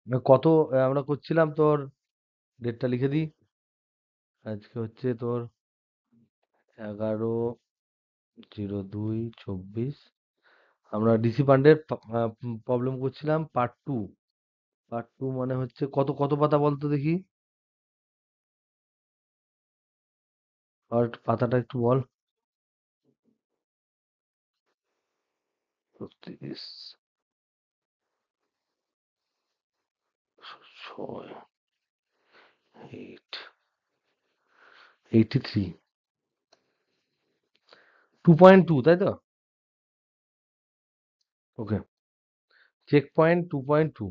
কত আমরা করছিলাম তোর, ডেটটা লিখে দিই। আজকে হচ্ছে তোর 11/02/24। আমরা ডিসি পান্ডের প্রবলেম করছিলাম পার্ট টু। পার্ট টু মানে হচ্ছে কত কত পাতা বলতো দেখি, আর পাতাটা একটু বল। 36, 6, 8, 83, 2.2, তাই তো? ওকে, চেক পয়েন্ট 2.2।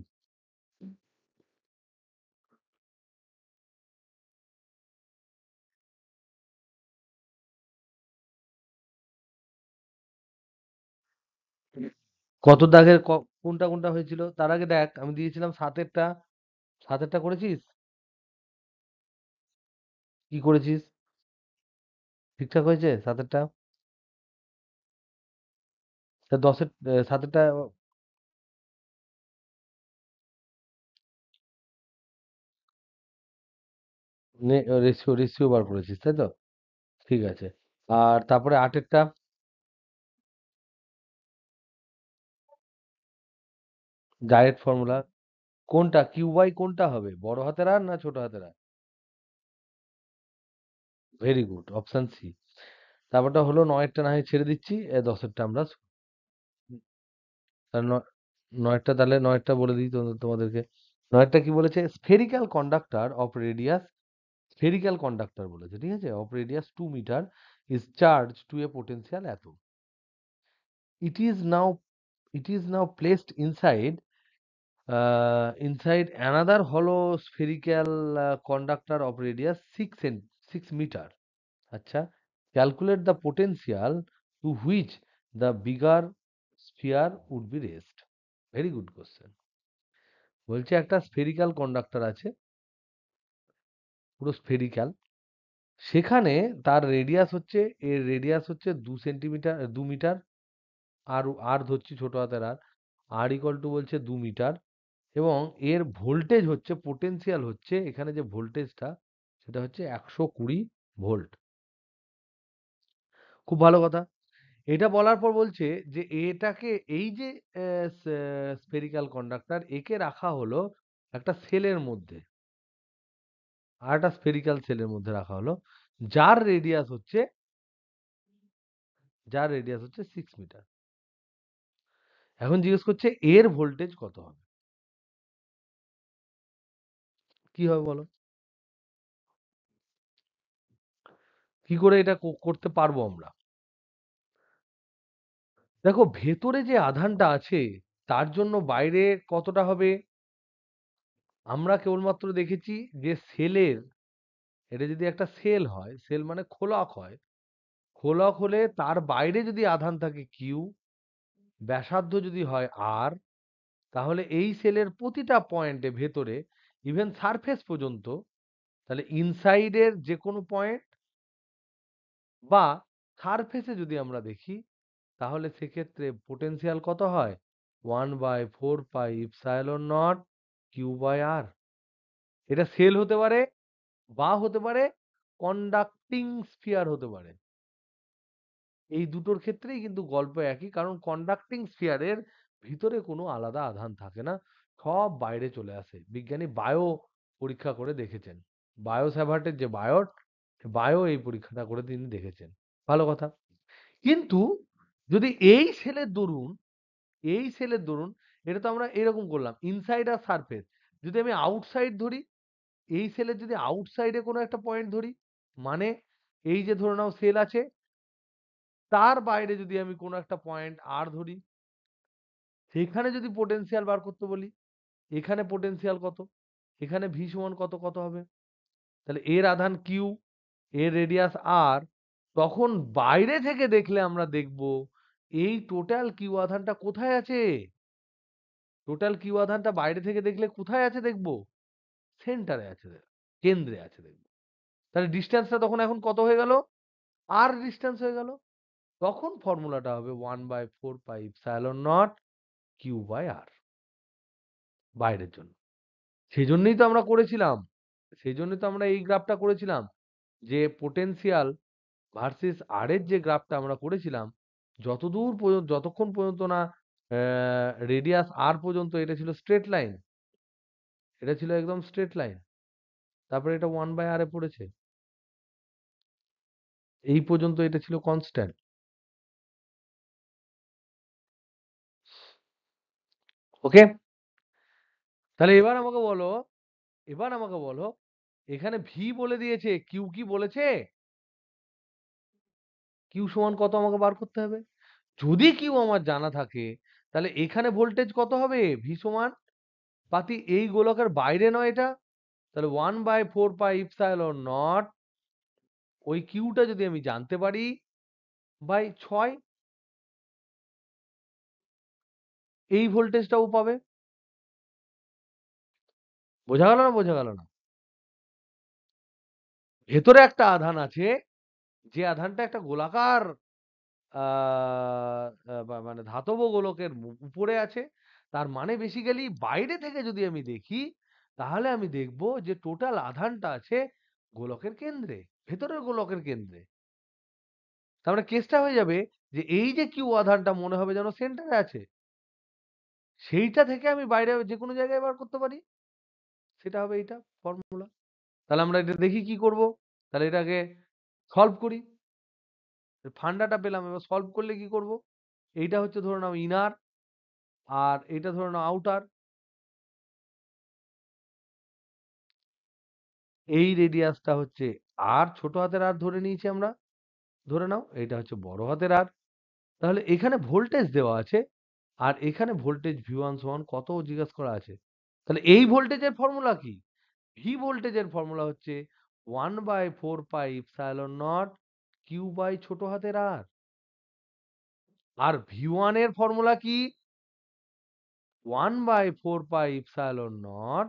কত দাগের কোনটা কোনটা হয়েছিল তার আগে দেখ, আমি দিয়েছিলাম সাতেরটা। সাতেরটা করেছিস? কি করেছিস? ঠিকঠাক হয়েছে সাতেরটা? তা দশের, সাতেরটা রেশিও রেশিও বার করেছিস তাই তো? ঠিক আছে। আর তারপরে আটেরটা? ডাইরেক্ট ফর্মুলা কোনটা, কিউ বাই কোনটা হবে, বড় হাতের আর না ছোট হাতের আর? Very good, option C. তারপরটা হলো নয়েরটা না হয় ছেড়ে দিচ্ছি, দশেরটা আমরা তাহলে নয়েরটা, তাহলে নয়েরটা বলে দিই তোমাদেরকে। নয়েরটা কি বলেছে? Spherical conductor of radius, spherical conductor বলেছে, ঠিক আছে, of radius 2 metre is charge to a potential এত। It is now, it is now placed inside another hollow spherical conductor of radius 6 meter. আচ্ছা, calculate the potential to which the bigger sphere would be raised. Very good question. বলছে একটা spherical conductor আছে, পুরো spherical, সেখানে তার radius হচ্ছে, এর radius হচ্ছে 2 সেন্টিমিটার, 2 মিটার। আর আর ধরছি ছোট হাতের আর, আর ইকুয়াল টু বলছে 2 মিটার, এবং এর ভোল্টেজ হচ্ছে, পোটেনশিয়াল হচ্ছে, এখানে যে ভোল্টেজটা সেটা হচ্ছে 120 ভোল্ট। খুব ভালো কথা। এটা বলার পর বলছে যে এটাকে, এই যে স্ফেরিক্যাল কন্ডাক্টর, একে রাখা হলো একটা সেলের মধ্যে, আর একটা স্ফেরিক্যাল সেলের মধ্যে রাখা হলো, যার রেডিয়াস হচ্ছে, যার রেডিয়াস হচ্ছে 6 মিটার। এখন জিজ্ঞেস করছে এর ভোল্টেজ কত হবে, কি হবে বলো? কি করে এটা করতে পারবো আমরা? দেখো, ভেতরে যে আধানটা আছে তার জন্য বাইরে কতটা হবে, আমরা কেবলমাত্র দেখেছি যে সেলের, এটা যদি একটা সেল হয়, সেল মানে খোলক হয়, খোলক হলে তার বাইরে যদি আধান থাকে কিউ, ব্যাসার্ধ যদি হয় আর, তাহলে এই সেলের প্রতিটা পয়েন্টে ভেতরে, ইভেন সারফেস পর্যন্ত, তাহলে ইনসাইডের যে কোনো পয়েন্ট বা সারফেসে যদি আমরা দেখি, তাহলে সেক্ষেত্রে পোটেনশিয়াল কত হয়? 1/4πε0 কিউ বাই আর। এটা সেল হতে পারে, বা হতে পারে কন্ডাক্টিং স্ফিয়ার হতে পারে। এই দুটোর ক্ষেত্রেই কিন্তু গল্প একই, কারণ কন্ডাক্টিং স্ফিয়ারের ভিতরে কোনো আলাদা আধান থাকে না, সব বাইরে চলে আসে। বিজ্ঞানী বায়ো পরীক্ষা করে দেখেছেন, বায়ো স্যাভার্টের যে বায়ট, বায়ো এই পরীক্ষাটা করে তিনি দেখেছেন। ভালো কথা। কিন্তু যদি এই সেলের দরুন, এই সেলের দরুন, এটা তো আমরা এরকম করলাম ইনসাইড আর সারফেস, যদি আমি আউটসাইড ধরি, এই সেলের যদি আউটসাইডে কোনো একটা পয়েন্ট ধরি, মানে এই যে ধরে নাও সেল আছে, তার বাইরে যদি আমি কোনো একটা পয়েন্ট আর ধরি, সেখানে যদি পোটেনশিয়াল বার করতে বলি, এখানে পোটেনশিয়াল কত, এখানে ভি সমান কত কত হবে, তাহলে এর আধান কিউ, এর রেডিয়াস আর, তখন বাইরে থেকে দেখলে আমরা দেখব এই টোটাল কিউ আধানটা কোথায় আছে, টোটাল কিউ আধানটা বাইরে থেকে দেখলে কোথায় আছে দেখবো, সেন্টারে আছে, কেন্দ্রে আছে দেখবো। তাহলে ডিস্টেন্সটা তখন এখন কত হয়ে গেল, আর ডিস্টেন্স হয়ে গেল। তখন ফর্মুলাটা হবে 1/4πε0 কিউ বাই আর, বাইরের জন্য। সেজন্যই তো আমরা করেছিলাম, সেজন্যই তো আমরা এই গ্রাফটা করেছিলাম যে পোটেনশিয়াল ভার্সেস আর এর যে গ্রাফটা আমরা করেছিলাম, যতদূর পর্যন্ত, যতক্ষণ পর্যন্ত না রেডিয়াস আর পর্যন্ত এটা ছিল স্ট্রেট লাইন, এটা ছিল একদম স্ট্রেট লাইন, তারপরে এটা 1/r এ পড়েছে, এই পর্যন্ত এটা ছিল কনস্ট্যান্ট। ওকে, তাহলে এবার আমাকে বলো, এখানে ভি বলে দিয়েছে, কিউ কি বলেছে? কিউ সমান কত আমাকে বার করতে হবে। যদি কিউ আমার জানা থাকে, তাহলে এখানে ভোল্টেজ কত হবে? ভি সমান পাতি এই গোলকের বাইরে নয় এটা, তাহলে 1/4πε0 ওই কিউটা যদি আমি জানতে পারি বাই 6, এই ভোল্টেজটাও পাবে। বোঝা গেল না? বোঝা গেল না? ভেতরে একটা আধান আছে, যে আধানটা একটা গোলাকার মানে ধাতব গোলকের উপরে আছে। তার মানে বেসিক্যালি বাইরে থেকে যদি আমি দেখি, তাহলে আমি দেখব যে টোটাল আধানটা আছে গোলকের কেন্দ্রে, ভেতরের গোলকের কেন্দ্রে। তার মানে কেসটা হয়ে যাবে যে এই যে কিউ আধানটা মনে হবে যেন সেন্টারে আছে, সেইটা থেকে আমি বাইরে যে কোনো জায়গায় বার করতে পারি, সেটা হবে এইটা ফর্মুলা। তাহলে আমরা এটা দেখি কি করব। তাহলে এটাকে সলভ করি, ফান্ডাটা পেলাম। এবার সলভ করলে কি করব? এইটা হচ্ছে ধরে নাও ইনার, আর এটা ধরে নাও আউটার। এই রেডিয়াসটা হচ্ছে আর, ছোট হাতের আর ধরে নিয়েছি আমরা, ধরে নাও এটা হচ্ছে বড় হাতের আর। তাহলে এখানে ভোল্টেজ দেওয়া আছে, আর এখানে ভোল্টেজ V1 সমান কত জিজ্ঞাসা করা আছে। তাহলে এই ভোল্টেজের ফর্মুলা কি? ভি ভোল্টেজের ফর্মুলা হচ্ছে 1/4πε0 কিউ বাই ছোট হাতের আর। আর V1 এর ফর্মুলা কি? 1/4πε0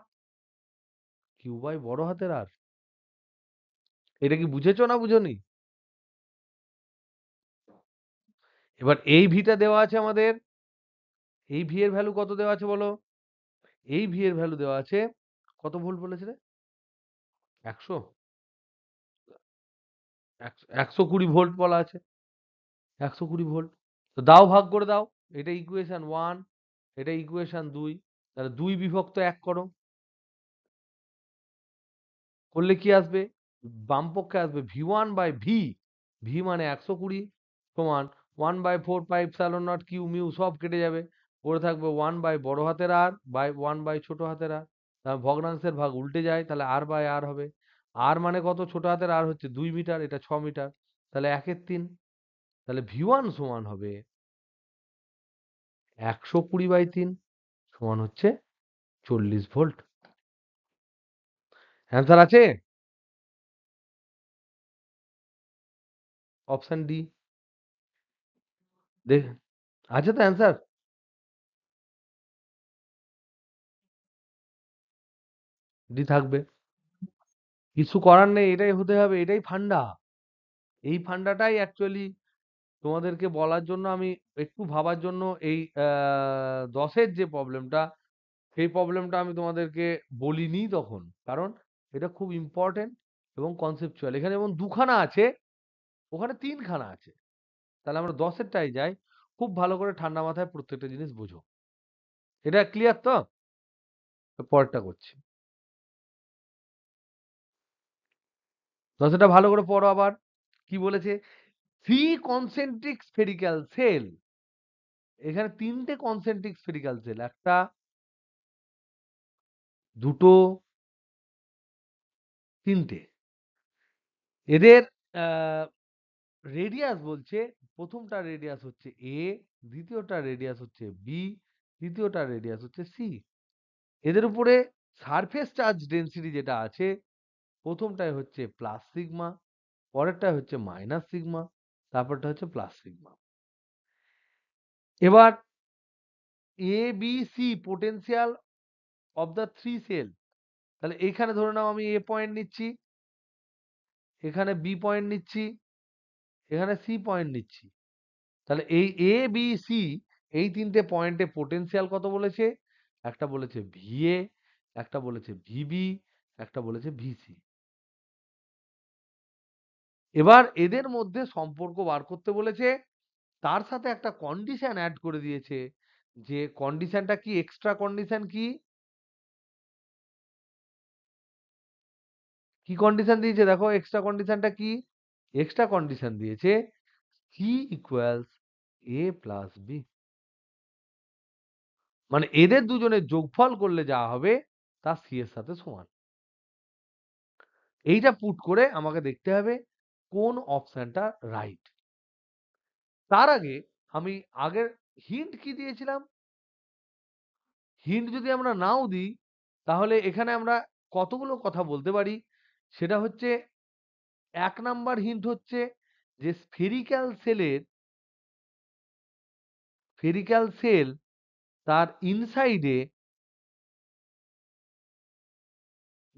কিউ বাই বড় হাতের আর। এটা কি বুঝেছো না বুঝোনি? এবার এই ভিটা দেওয়া আছে আমাদের, এই ভি এর ভ্যালু কত দেওয়া আছে বলো? এই ভি এর ভ্যালু দেওয়া আছে কত ভোল্ট বলেছিলে? 100, 120 ভোল্ট বলা আছে, 120 ভোল্ট। তো দাও, ভাগ করে দাও। এটা ইকুয়েশন 1, এটা ইকুয়েশন 2, তাহলে 2/1 করো। করলে কি আসবে? বাম পক্ষে আসবে V1/V, ভি মানে 120 সমান 1/4πε0 কিউ মিউ সব কেটে যাবে, পড়ে থাকবে 1 বাই বড় হাতের আর বাই 1 বাই ছোট হাতের আর। ভগ্নাংশের ভাগ উল্টে যায়, তাহলে আর বাই আর হবে। আর মানে কত? ছোট হাতের আর হচ্ছে 2 মিটার, এটা 6 মিটার, তাহলে 1/3। তাহলে V1 সমান হবে 120/3 সমান হচ্ছে 40 ভোল্ট। অ্যান্সার আছে? Option D. দেখ, আছে তো অ্যান্সার? ডি থাকবে। কিছু করার নেই, এটাই হতে হবে, এটাই ফান্ডা। এই ফান্ডাটাই অ্যাকচুয়ালি তোমাদেরকে বলার জন্য আমি একটু ভাবার জন্য এই 10-এর যে প্রবলেমটা, সেই প্রবলেমটা আমি তোমাদেরকে বলিনি তখন। কারণ এটা খুব ইম্পর্টেন্ট এবং কনসেপচুয়াল। এখানে যেমন 2 খানা আছে, ওখানে 3 খানা আছে। তাহলে আমরা 10-এরটায় যাই। খুব ভালো করে ঠান্ডা মাথায় প্রত্যেকটা জিনিস বোঝো। এটা ক্লিয়ার তো? পরেরটা করছি। 10-এটা ভালো করে পড়ো আবার। কি বলেছে? 3 concentric spherical cell, এখানে 3টে কনসেন্ট্রিক স্ফেরিক্যাল সেল, একটা, দুটো, 3টে। এদের রেডিয়াস বলছে, প্রথমটা রেডিয়াস হচ্ছে এ, দ্বিতীয়টা রেডিয়াস হচ্ছে বি, তৃতীয়টা রেডিয়াস হচ্ছে সি। এদের উপরে সারফেস চার্জ ডেনসিটি যেটা আছে, প্রথমটায় হচ্ছে প্লাস সিগমা, পরেরটা হচ্ছে মাইনাস সিগমা, তারপরটা হচ্ছে প্লাস সিগমা। এবার A B C potential of the 3 cell. তাহলে এইখানে ধরে নাও আমি এ পয়েন্ট নিচ্ছি, এখানে বি পয়েন্ট নিচ্ছি, এখানে সি পয়েন্ট নিচ্ছি। তাহলে এই এ বি সি এই 3টে পয়েন্টে পোটেনশিয়াল কত বলেছে? একটা বলেছে ভিএ, একটা বলেছে ভিবি, একটা বলেছে ভিসি। এবার এদের মধ্যে সম্পর্ক বার করতে বলেছে, তার সাথে একটা কন্ডিশন অ্যাড করে দিয়েছে, যে কন্ডিশনটা কি, এক্সট্রা কন্ডিশন কি, কি কন্ডিশন দিয়েছে দেখো, এক্সট্রা কন্ডিশনটা কি, এক্সট্রা কন্ডিশন দিয়েছে সি ইকুয়ালস এ প্লাস বি। মানে এদের দুজনের যোগফল করলে যা হবে তা সি এর সাথে সমান। এইটা পুট করে আমাকে দেখতে হবে কোন অপশনটা রাইট। তার আগে আমি আগের হিন্ট কি দিয়েছিলাম, হিন্ট যদি আমরা নাও দিই তাহলে এখানে আমরা কতগুলো কথা বলতে পারি। সেটা হচ্ছে, এক নাম্বার হিন্ট হচ্ছে যে স্ফেরিক্যাল সেল তার ইনসাইডে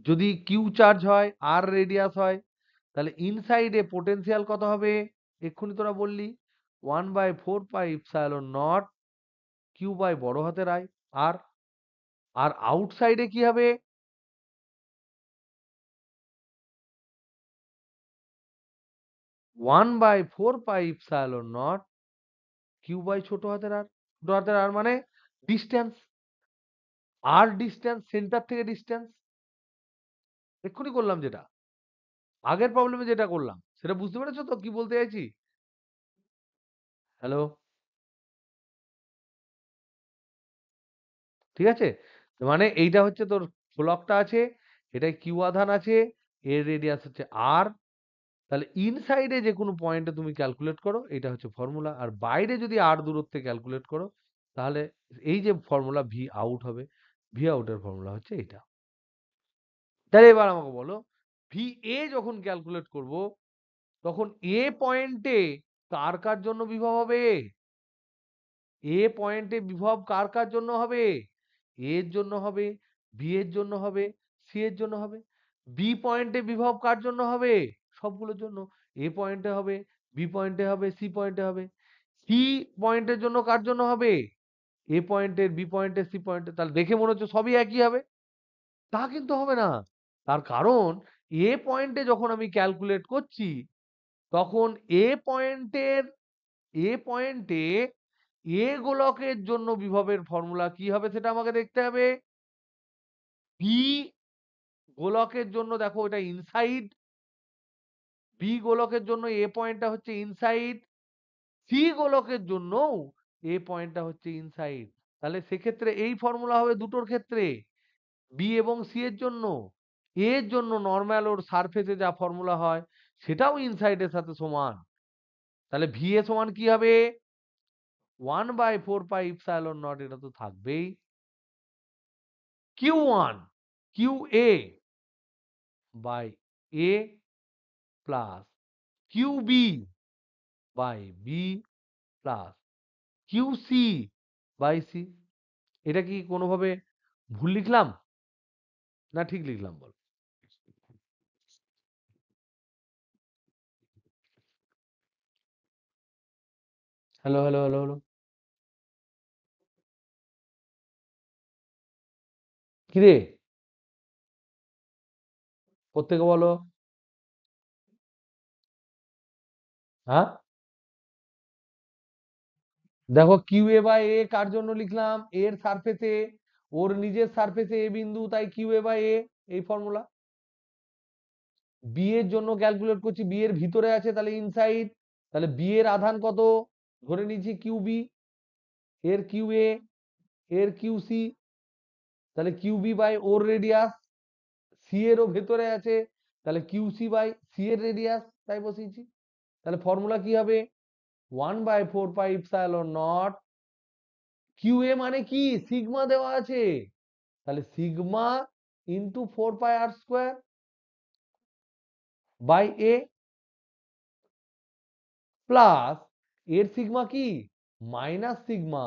যদি কিউ চার্জ হয় আর রেডিয়াস হয়, তাহলে ইনসাইডে পোটেনশিয়াল কত হবে, এক্ষুনি তোরা বললি 1/4πε0 কিউ বাই বড় হাতের আই আর, আর আউটসাইডে কি হবে, 1/4πε0 কিউ বাই ছোট হাতের আর। ছোট হাতের আর মানে ডিস্টেন্স, আর ডিস্টেন্স, সেন্টার থেকে ডিস্টেন্স। এক্ষুনি করলাম যেটা, আগের প্রবলেমে যেটা করলাম, সেটা বুঝতে পেরেছো তো কি বলতে চাইছি? হ্যালো, ঠিক আছে? মানে এইটা হচ্ছে তোর ফ্লকটা আছে, এটায় কিউ আধান আছে, এর রেডিয়াস হচ্ছে আর। তাহলে ইনসাইডে যে কোনো পয়েন্টে তুমি ক্যালকুলেট করো, এটা হচ্ছে ফর্মুলা। আর বাইরে যদি আর দূরত্বে ক্যালকুলেট করো, তাহলে এই যে ফর্মুলা ভি আউট হবে, ভি আউটের ফর্মুলা হচ্ছে এটা। তাহলে এবার আমাকে বলো, ভি এ যখন ক্যালকুলেট করব, তখন এ পয়েন্টে কার কার জন্য বিভব হবে, এ পয়েন্টে বিভব কার কার জন্য হবে, এ এর জন্য হবে, বি এর জন্য হবে, সি এর জন্য হবে। বি পয়েন্টে বিভব কার জন্য হবে, সবগুলোর জন্য। এ পয়েন্টে হবে, বি পয়েন্টে হবে, সি পয়েন্টে হবে। সি পয়েন্টের জন্য কার জন্য হবে, এ পয়েন্টের, বি পয়েন্টের, সি পয়েন্টের। তাহলে দেখে মনে হচ্ছে সবই একই হবে, তা কিন্তু হবে না। তার কারণ এ পয়েন্টে যখন আমি ক্যালকুলেট করছি, তখন এ পয়েন্টের, এ পয়েন্টে এ গোলকের জন্য বিভবের ফর্মুলা কি হবে সেটা আমাকে দেখতে হবে। বি গোলকের জন্য দেখো এটা ইনসাইড, বি গোলকের জন্য এ পয়েন্টটা হচ্ছে ইনসাইড, সি গোলকের জন্য এ পয়েন্টটা হচ্ছে ইনসাইড। তাহলে সেক্ষেত্রে এই ফর্মুলা হবে দুটোর ক্ষেত্রে, বি এবং সি এর জন্য। এর জন্য নর্মাল ওর সারফেসে যা ফর্মুলা হয় সেটাও ইনসাইডের সাথে সমান। তাহলে ভি এ সমান কি হবে, 1/4πε0, এটা তো থাকবেই। Q one, Q A by A plus Q B by B plus Q C by C. এটা কি কোনোভাবে ভুল লিখলাম না ঠিক লিখলাম বল? হ্যালো হ্যালো হ্যালো হ্যালো, কিরে, প্রত্যেকে বলো। হ্যাঁ, দেখো কিউ এ বাই এ কার জন্য লিখলাম, এর সারফেসে, ওর নিজের সারফেসে এ বিন্দু, তাই কিউ এ বাই এ, এই ফর্মুলা। বি এর জন্য ক্যালকুলেট করছি, বি এর ভিতরে আছে তাহলে ইনসাইড, তাহলে বি এর আধান কত, ধরে নিচ্ছি কিউ বি, এর কিউ এ, এর কিউ সি, তাহলে কিউ বি বাই ওর রেডিয়াস, সি এরও ভেতরে আছে, তাহলে কিউ সি বাই সি এর রেডিয়াস, তাই বসিয়েছি। তাহলে ফর্মুলা কি হবে, 1/4πε0, কিউ এ মানে কি, সিগমা দেওয়া আছে, তাহলে sigma into 4πr² by A plus, এর সিগমা কি, minus sigma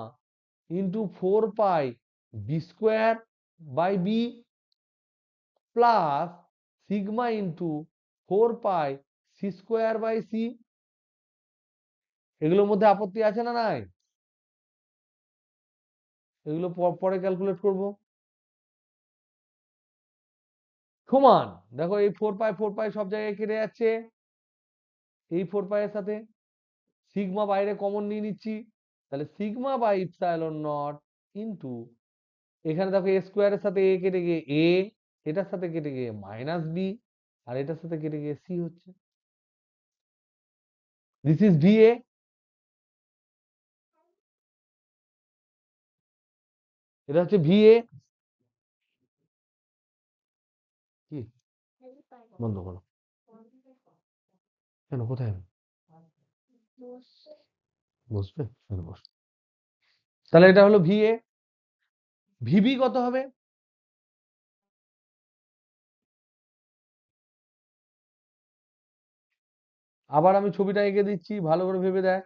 into 4π b² by B plus sigma into 4πc² by C. এগুলোর মধ্যে আপত্তি আছে না নাই? এগুলো পরে ক্যালকুলেট করব। সমান, দেখো এই 4 পাই সব জায়গায় কেটে যাচ্ছে, এই 4 পাই এর সাথে সিগমা বাইরে কমন নিয়ে নিচ্ছি, তাহলে sigma by epsilon not into, এখানে দেখো এ স্কোয়ারের সাথে এ কেটে গিয়ে এ, এটার সাথে কেটে গিয়ে মাইনাস বি, আর এটার সাথে কেটে গিয়ে সি হচ্ছে। This is V A. এটা হচ্ছে ভি এ। কি বন্ধ করো, কেন কোথায় বসবে, কেন বস, তাহলে এটা হলো ভি এ। ভিবি কত হবে? আবার আমি ছবিটা এঁকে দিচ্ছি, ভালো করে ভেবে দেখ।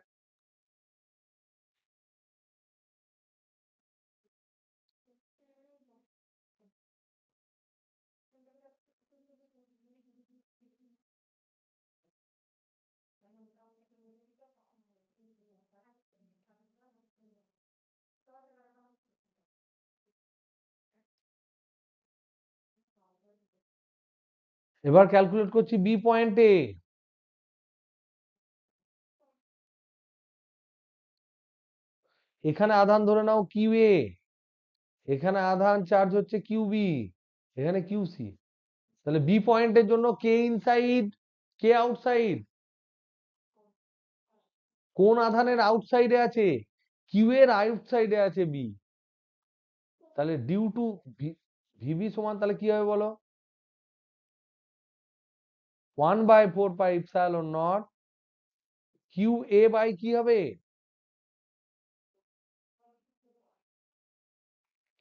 এবার ক্যালকুলেট করছি বি পয়েন্টে। এখানে আধান ধরে নাও কিউ এ, এখানে আধান চার্জ হচ্ছে কিউ বি, এখানে কিউ সি। তাহলে বি পয়েন্টের জন্য কে ইনসাইড কে আউটসাইড, কোন আধানের আউটসাইডে আছে? কিউ এর আউটসাইডে আছে বি। তাহলে ডিউ টু ভিবি সমান তাহলে কি হবে বলো? 1/4 pi epsilon not Q A by কি হবে,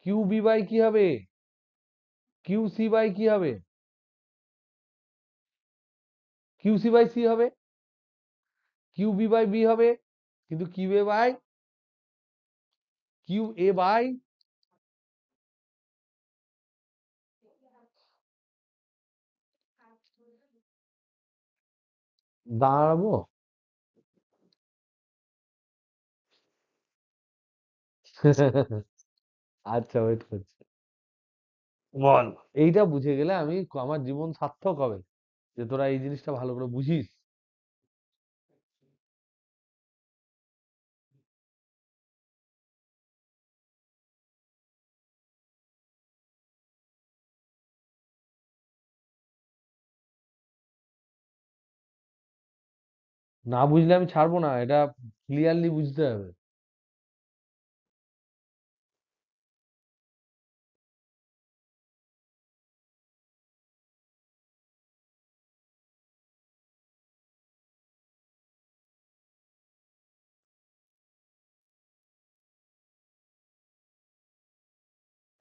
কিউ বি বাই কি হবে, কিউ সি বাই কি হবে, কিউ সি বাই সি হবে, কিউ বি বাই বি হবে, কিন্তু কিউ এ বাই দাঁড়াবো। আচ্ছা ওয়েট করছি, বল। এইটা বুঝে গেলে আমি, আমার জীবন সার্থক হবে, যে তোরা এই জিনিসটা ভালো করে বুঝিস। না বুঝলে আমি ছাড়বো না, এটা ক্লিয়ারলি বুঝতে হবে।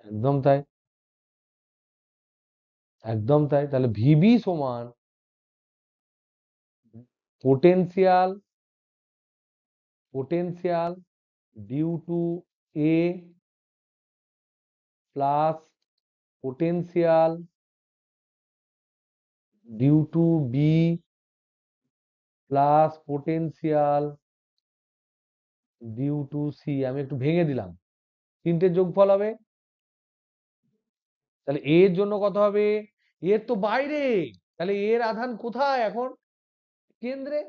একদম তাই, একদম তাই। তাহলে ভিবি সমান potential, potential due to A plus potential due to B plus potential due to C. আমি একটু ভেঙে দিলাম, তিনটের যোগফল হবে। তাহলে এ এর জন্য কত হবে? এর তো বাইরে, তাহলে এর আধান কোথায় এখন? কেন্দ্রে।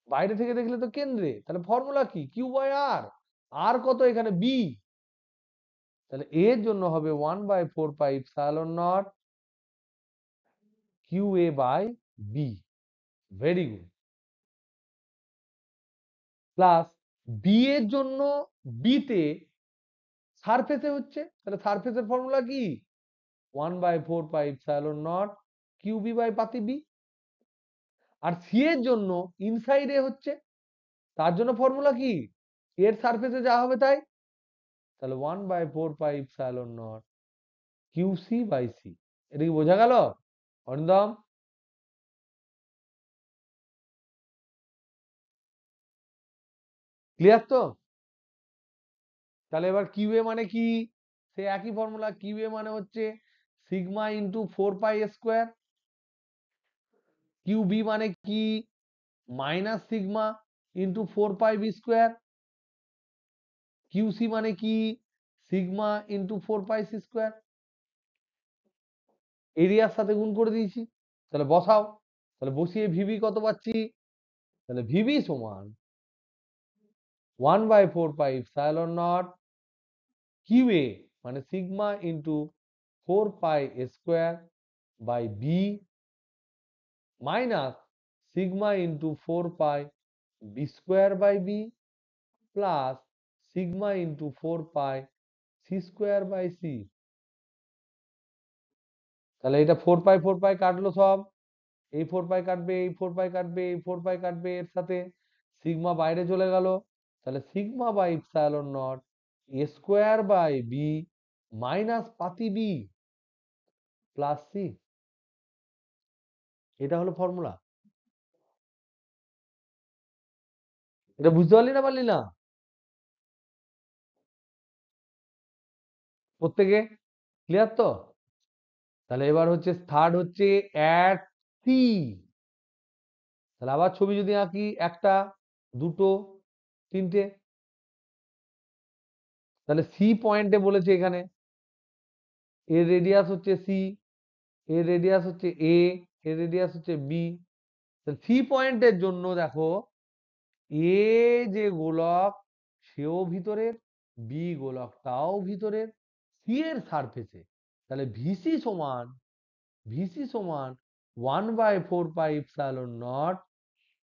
বাইরে থেকে দেখলে তো কেন্দ্রে, তাহলে ফর্মুলা কি? কিউ বাই আর। আর কত এখানে? বি। তাহলে এর জন্য হবে 1/4 pi epsilon not Q A by B. Very good. Plus B এর জন্য, বি তে সারফেসে হচ্ছে, তাহলে সারফেসের ফর্মুলা কি? 1/4 pi epsilon not Q B by পাতি বি। আর সি এর জন্য ইনসাইডে হচ্ছে, তার জন্য ফর্মুলা কি? এর সারফেসে যা হবে তাই। তাহলে 1/4 pi epsilon not Q C by C. এটা কি বোঝা গেল অরিন্দম? ক্লিয়ার তো? তাহলে এবার কিউ এ মানে কি? সে একই ফর্মুলা। কিউ এ মানে হচ্ছে sigma into 4 pi square. Q B মানে কি? Minus sigma into 4 pi B square. Q C মানে কি? Sigma into 4 pi C square. এরিয়ার সাথে গুণ করে দিয়েছি। তাহলে বসাও, তাহলে বসিয়ে ভিবি কত পাচ্ছি, তাহলে ভিবি সমান 1/4πε0 কিউএ মানে sigma into 4π² by B minus sigma into 4π b² by B plus sigma into 4π c² by C. তাহলে এটা 4π কাটলো সব, এই 4π কাটবে, এই 4π কাটবে, এই 4π কাটবে, এর সাথে সিগমা বাইরে চলে গেল। তাহলে sigma by epsilon not a² by B minus পাতি বি প্লাস সি। এটা হলো ফর্মুলা। এটা বুঝতে পারলি না পারলি না? প্রত্যেকে ক্লিয়ার তো? তাহলে এবার হচ্ছে থার্ড হচ্ছে অ্যাট সি। তাহলে আবার ছবি যদি আঁকি, একটা, দুটো, তিনটে, তাহলে সি পয়েন্টে বলেছে এখানে এর রেডিয়াস হচ্ছে সি, এর রেডিয়াস হচ্ছে এ, এর রেডিয়াস হচ্ছে বি। সি পয়েন্টের জন্য দেখো এ যে গোলক সেও ভিতরের, বি গোলকটাও ভিতরের, সি এর সারফেসে। তাহলে ভিসি সমান 1/4πε0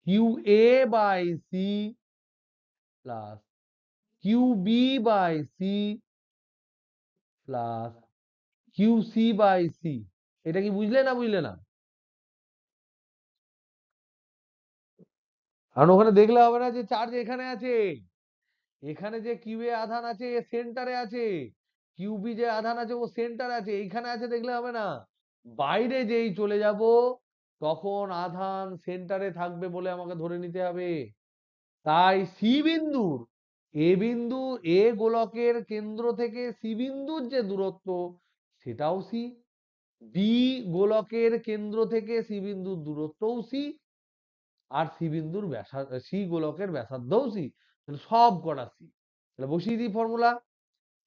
Q A by C plus Q B by C plus Q C by C. এটা কি বুঝলে না বুঝলে না? কারণ ওখানে দেখলে হবে না যে চার্জ এখানে আছে, এখানে যে কিউ এ আধান আছে এ সেন্টারে আছে, কিউ বি যে আধান আছে ও সেন্টারে আছে, এইখানে আছে দেখলে হবে না। বাইরে যেই চলে যাব তখন আধান সেন্টারে থাকবে বলে আমাকে ধরে নিতে হবে। তাই সি বিন্দুর এ বিন্দু, এ গোলকের কেন্দ্র থেকে সি বিন্দুর যে দূরত্ব সেটাও সি, বি গোলকের কেন্দ্র থেকে সি বিন্দুর দূরত্বও সি, আর সি বিন্দুর ব্যাসার্ধ, সি গোলকের ব্যাসার্ধও সি। তাহলে সব কটা সি। তাহলে বসিয়ে দিই ফর্মুলা।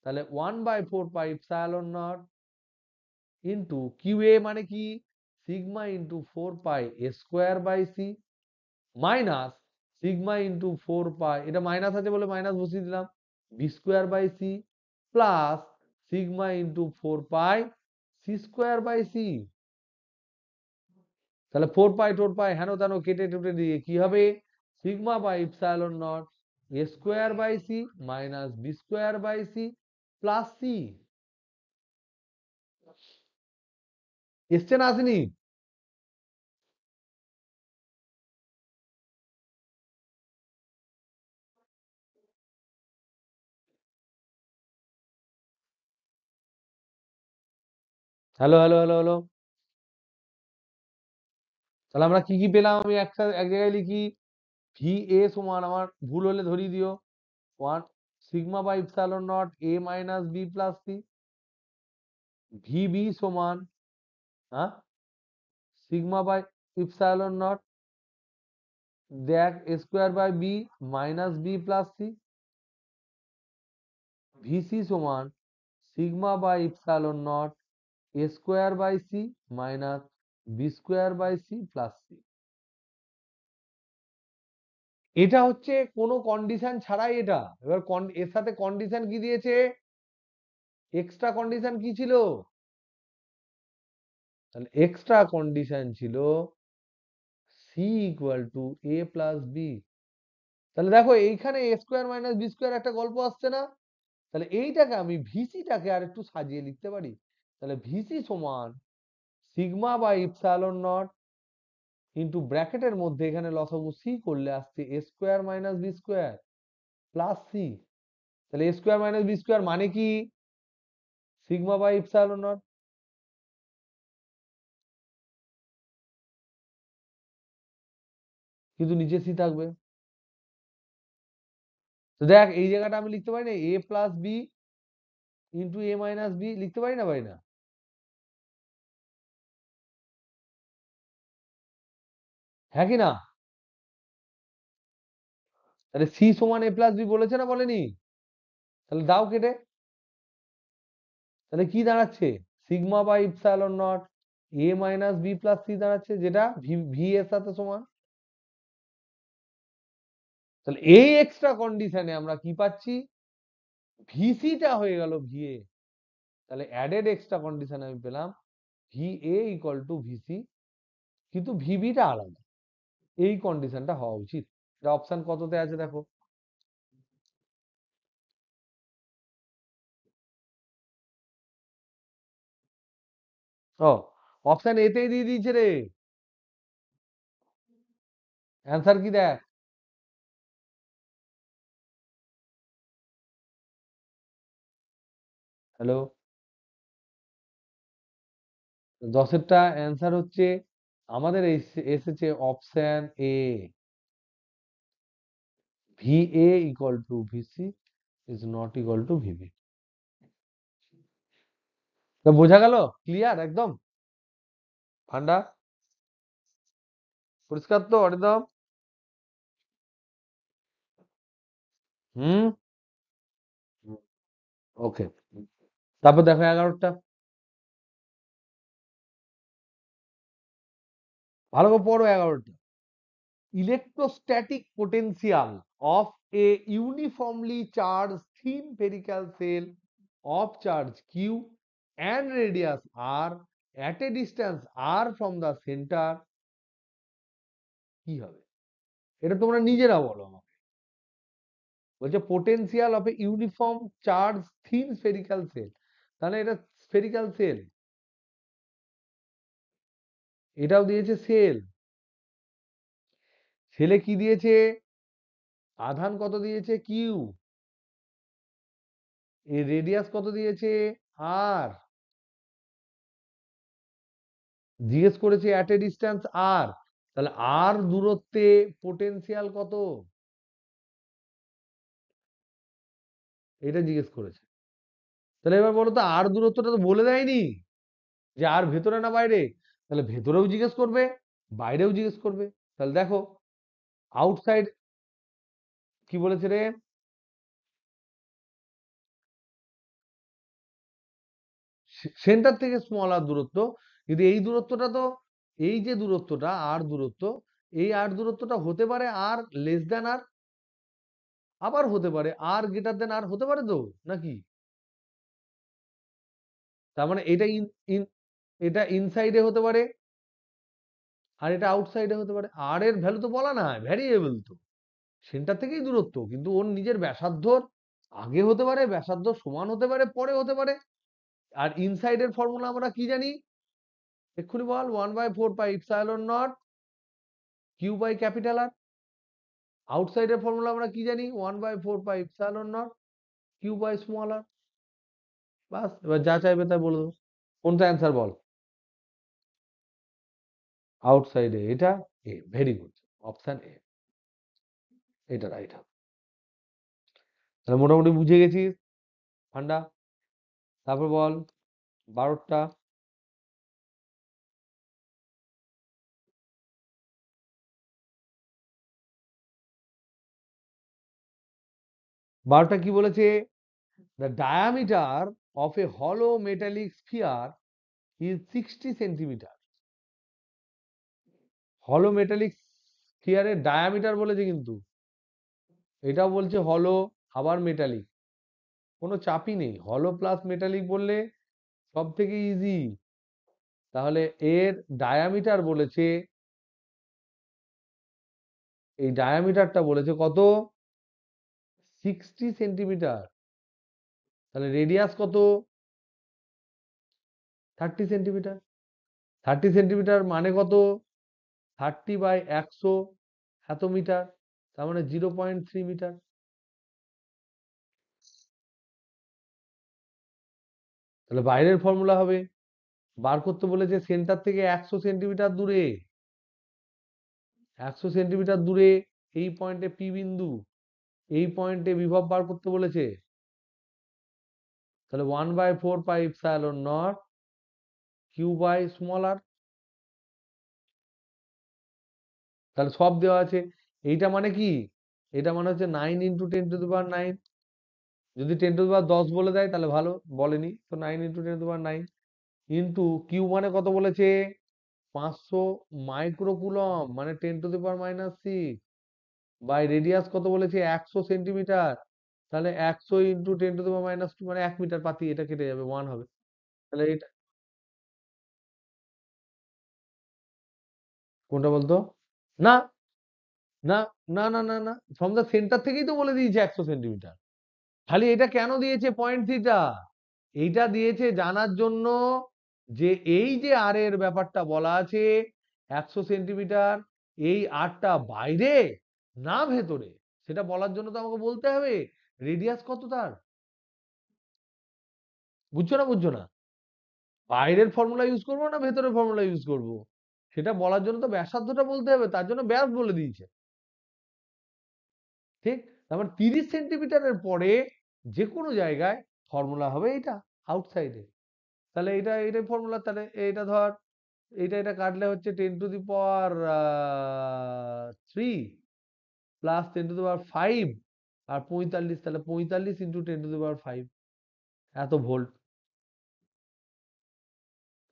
তাহলে 1/4πε0 ইন্টু কিউ এ মানে কি sigma into 4π² by C minus sigma into 4π, এটা মাইনাস আছে বলে মাইনাস বসিয়ে দিলাম, b² by C plus sigma into 4π c² by C. তাহলে 4π হেন তেন কেটে টেটে দিয়ে কি হবে, sigma by epsilon not a² by C minus b² by C plus C. এসছে না আসেনি? Hello hello hello hello. তাহলে আমরা কি কি পেলাম, আমি একটা এক জায়গায় লিখি, ভি এ সমান, আমার ভুল হলে ধরিয়ে দিও, 1 sigma by epsilon not a minus B plus C. V B সমান, হ্যাঁ, সিগমা বাই ইপসাইলন নট দেখ a² by B minus B plus C. V C সমান sigma by epsilon not a² by C minus b² by C plus C. এটা হচ্ছে কোনো condition ছাড়াই এটা। এবার এর সাথে কন্ডিশন কি দিয়েছে, এক্সট্রা কন্ডিশন কি ছিল, তাহলে এক্সট্রা কন্ডিশন ছিল C equal to A plus B. তাহলে দেখো এইখানে a² মাইনাস b² একটা গল্প আসছে না, তাহলে এইটাকে আমি ভিসিটাকে আর একটু সাজিয়ে লিখতে পারি। তাহলে ভিসি সমান sigma by epsilon not into ব্র্যাকেটের মধ্যে এখানে লসাগু সি করলে আসছে a² minus b² plus C. তাহলে a² মাইনাস b² মানে কি সিগমা বাই ইপসাইলন নট, কিন্তু নিচে সি থাকবে। তো দেখ এই জায়গাটা আমি লিখতে পারি না এ প্লাস বি ইন্টু এ মাইনাস বি, লিখতে পারি না পারি না? হ্যাঁ কি না? তাহলে সি সমান এ প্লাস বি বলেছে না বলেনি? তাহলে দাও কেটে, তাহলে কি দাঁড়াচ্ছে, sigma by epsilon not A minus B plus C দাঁড়াচ্ছে, যেটা ভি এর সাথে সমান। তাহলে এই এক্সট্রা কন্ডিশনে আমরা কি পাচ্ছি, ভিসিটা হয়ে গেল ভিএ। তাহলে অ্যাডেড এক্সট্রা কন্ডিশন আমি পেলাম ভিএ ইকুয়াল টু ভিসি, কিন্তু ভিবিটা আলাদা। এই কন্ডিশনটা হওয়া উচিত। এটা অপশন কততে আছে দেখো। ও, অপশন এতেই দিয়ে দিয়েছে রে। অ্যান্সার কি দেখ। হ্যালো, 10-এরটা অ্যান্সার হচ্ছে আমাদের এসেছে option A, VA equal to VC is not equal to VB. তো বোঝা গেল, ক্লিয়ার একদম, ঠান্ডা, পরিষ্কার তো একদম। হুম, ওকে। তারপর দেখো 11টা, ভালো করে পড়ো 11টা। Electrostatic potential of a uniformly charged thin spherical shell of charge q and radius r at a distance r from the center কি হবে? এটা তোমরা নিজেরা বলো আমাকে। বলছে potential of a uniform charge thin spherical shell, তাহলে এটা স্ফেরিক্যাল সেল, এটাও দিয়েছে সেল। সেলে কি দিয়েছে, আধান কত দিয়েছে কিউ, এর রেডিয়াস কত দিয়েছে আর, জিজ্ঞেস করেছে অ্যাট এ ডিস্টেন্স আর, তাহলে আর দূরত্বে পোটেনশিয়াল কত, এটা জিজ্ঞেস করেছে। তাহলে এবার বলো তো, আর দূরত্বটা তো বলে দেয়নি যে আর ভেতরে না বাইরে, তাহলে ভেতরেও জিজ্ঞেস করবে, বাইরেও জিজ্ঞেস করবে। তাহলে দেখো আউটসাইড কি বলেছে রে, সেন্টার থেকে স্মল আর দূরত্ব, কিন্তু এই দূরত্বটা তো, এই যে দূরত্বটা আর দূরত্ব, এই আর দূরত্বটা হতে পারে আর লেস দেন আর, আবার হতে পারে আর গ্রেটার দেন আর, হতে পারে তো নাকি? তার মানে এটা এটা ইনসাইডে হতে পারে আর এটা আউটসাইডে হতে পারে। আর এর ভ্যালু তো বলা না, ভ্যারিয়েবল তো, সেন্টার থেকেই দূরত্ব, কিন্তু ওর নিজের ব্যাসার্ধর আগে হতে পারে, ব্যাসার্ধ সমান হতে পারে, পরে হতে পারে। আর ইনসাইডের ফর্মুলা আমরা কি জানি, এক্ষুনি বল, 1/4πε0 কিউ বাই ক্যাপিটাল আর। আউটসাইডের ফর্মুলা আমরা কি জানি, 1/4πε0 কিউ বাই স্মল আর। বাস, এবার যা চাইবে তাই বলে দেবো। কোনটা অ্যান্সার বল? আউটসাইডে, এটা এ, ভেরি গুড, অপশন এ, এটা রাইট হবে। তাহলে মোটামুটি বুঝে গেছিস, ঠান্ডা। তারপর বল 12টা, 12টা কি বলেছে, দ্য ডায়ামিটার অফ এ হলো মেটালিক স্ফিয়ার ইজ 60 সেন্টিমিটার। হলো মেটালিক স্ফিয়ারের ডায়ামিটার বলেছে কিন্তু, এটাও বলছে হলো আবার মেটালিক, কোনো চাপই নেই, হলো প্লাস মেটালিক বললে সব থেকে ইজি। তাহলে এর ডায়ামিটার বলেছে, এই ডায়ামিটারটা বলেছে কত, 60 সেন্টিমিটার। তাহলে রেডিয়াস কত, 30 সেন্টিমিটার। 30 সেন্টিমিটার মানে কত, 30/100 এত মিটার, তার মানে 0.3 মিটার। তাহলে বাইরের ফর্মুলা হবে, বার করতে বলেছে সেন্টার থেকে 100 সেন্টিমিটার দূরে, 100 সেন্টিমিটার দূরে এই পয়েন্টে পি বিন্দু, এই পয়েন্টে বিভব বার করতে বলেছে। তাহলে 1/4πε0 কিউ বাই স্মল আর। তাহলে সব দেওয়া আছে। এইটা মানে কি, এটা মানে হচ্ছে 9 × 10⁹, যদি 10⁻10 বলে দেয় তাহলে ভালো, বলেনি তো, 9 × 10⁹। ইন্টু কিউ মানে কত বলেছে, 500 মাইক্রোকুলম মানে 10⁻⁻6, বাই রেডিয়াস কত বলেছে, 100 সেন্টিমিটার, তাহলে 100 ইন্টু 10⁻², মানে 1 মিটার পাতি, এটা কেটে যাবে, 1 হবে। তাহলে এটা কোনটা বলতো? না না না না না না, ফ্রম দ্য সেন্টার থেকেই তো বলে দিয়েছে 100 সেন্টিমিটার। খালি এটা কেন দিয়েছে পয়েন্ট থিটা, এইটা দিয়েছে জানার জন্য যে এই যে আর এর ব্যাপারটা বলা আছে 100 সেন্টিমিটার, এই আরটা বাইরে না ভেতরে, সেটা বলার জন্য তো আমাকে বলতে হবে রেডিয়াস কত তার। বুঝছো না বুঝছো না? বাইরের ফর্মুলা ইউজ করবো না ভেতরের ফর্মুলা ইউজ করব, সেটা বলার জন্য তো ব্যাসার্ধটা বলতে হবে, তার জন্য ব্যাস বলে দিয়েছে। ঠিক, তারপর 30 সেন্টিমিটারের পরে যে কোনো জায়গায় ফর্মুলা হবে এটা আউটসাইডে। তাহলে এটাই ফর্মুলা, তাহলে এটা ধর, এটা কাটলে হচ্ছে 10⁻³ প্লাস 10⁻5 আর 45, তাহলে 45 ইন্টু 10⁻5, এত ভোল্ট।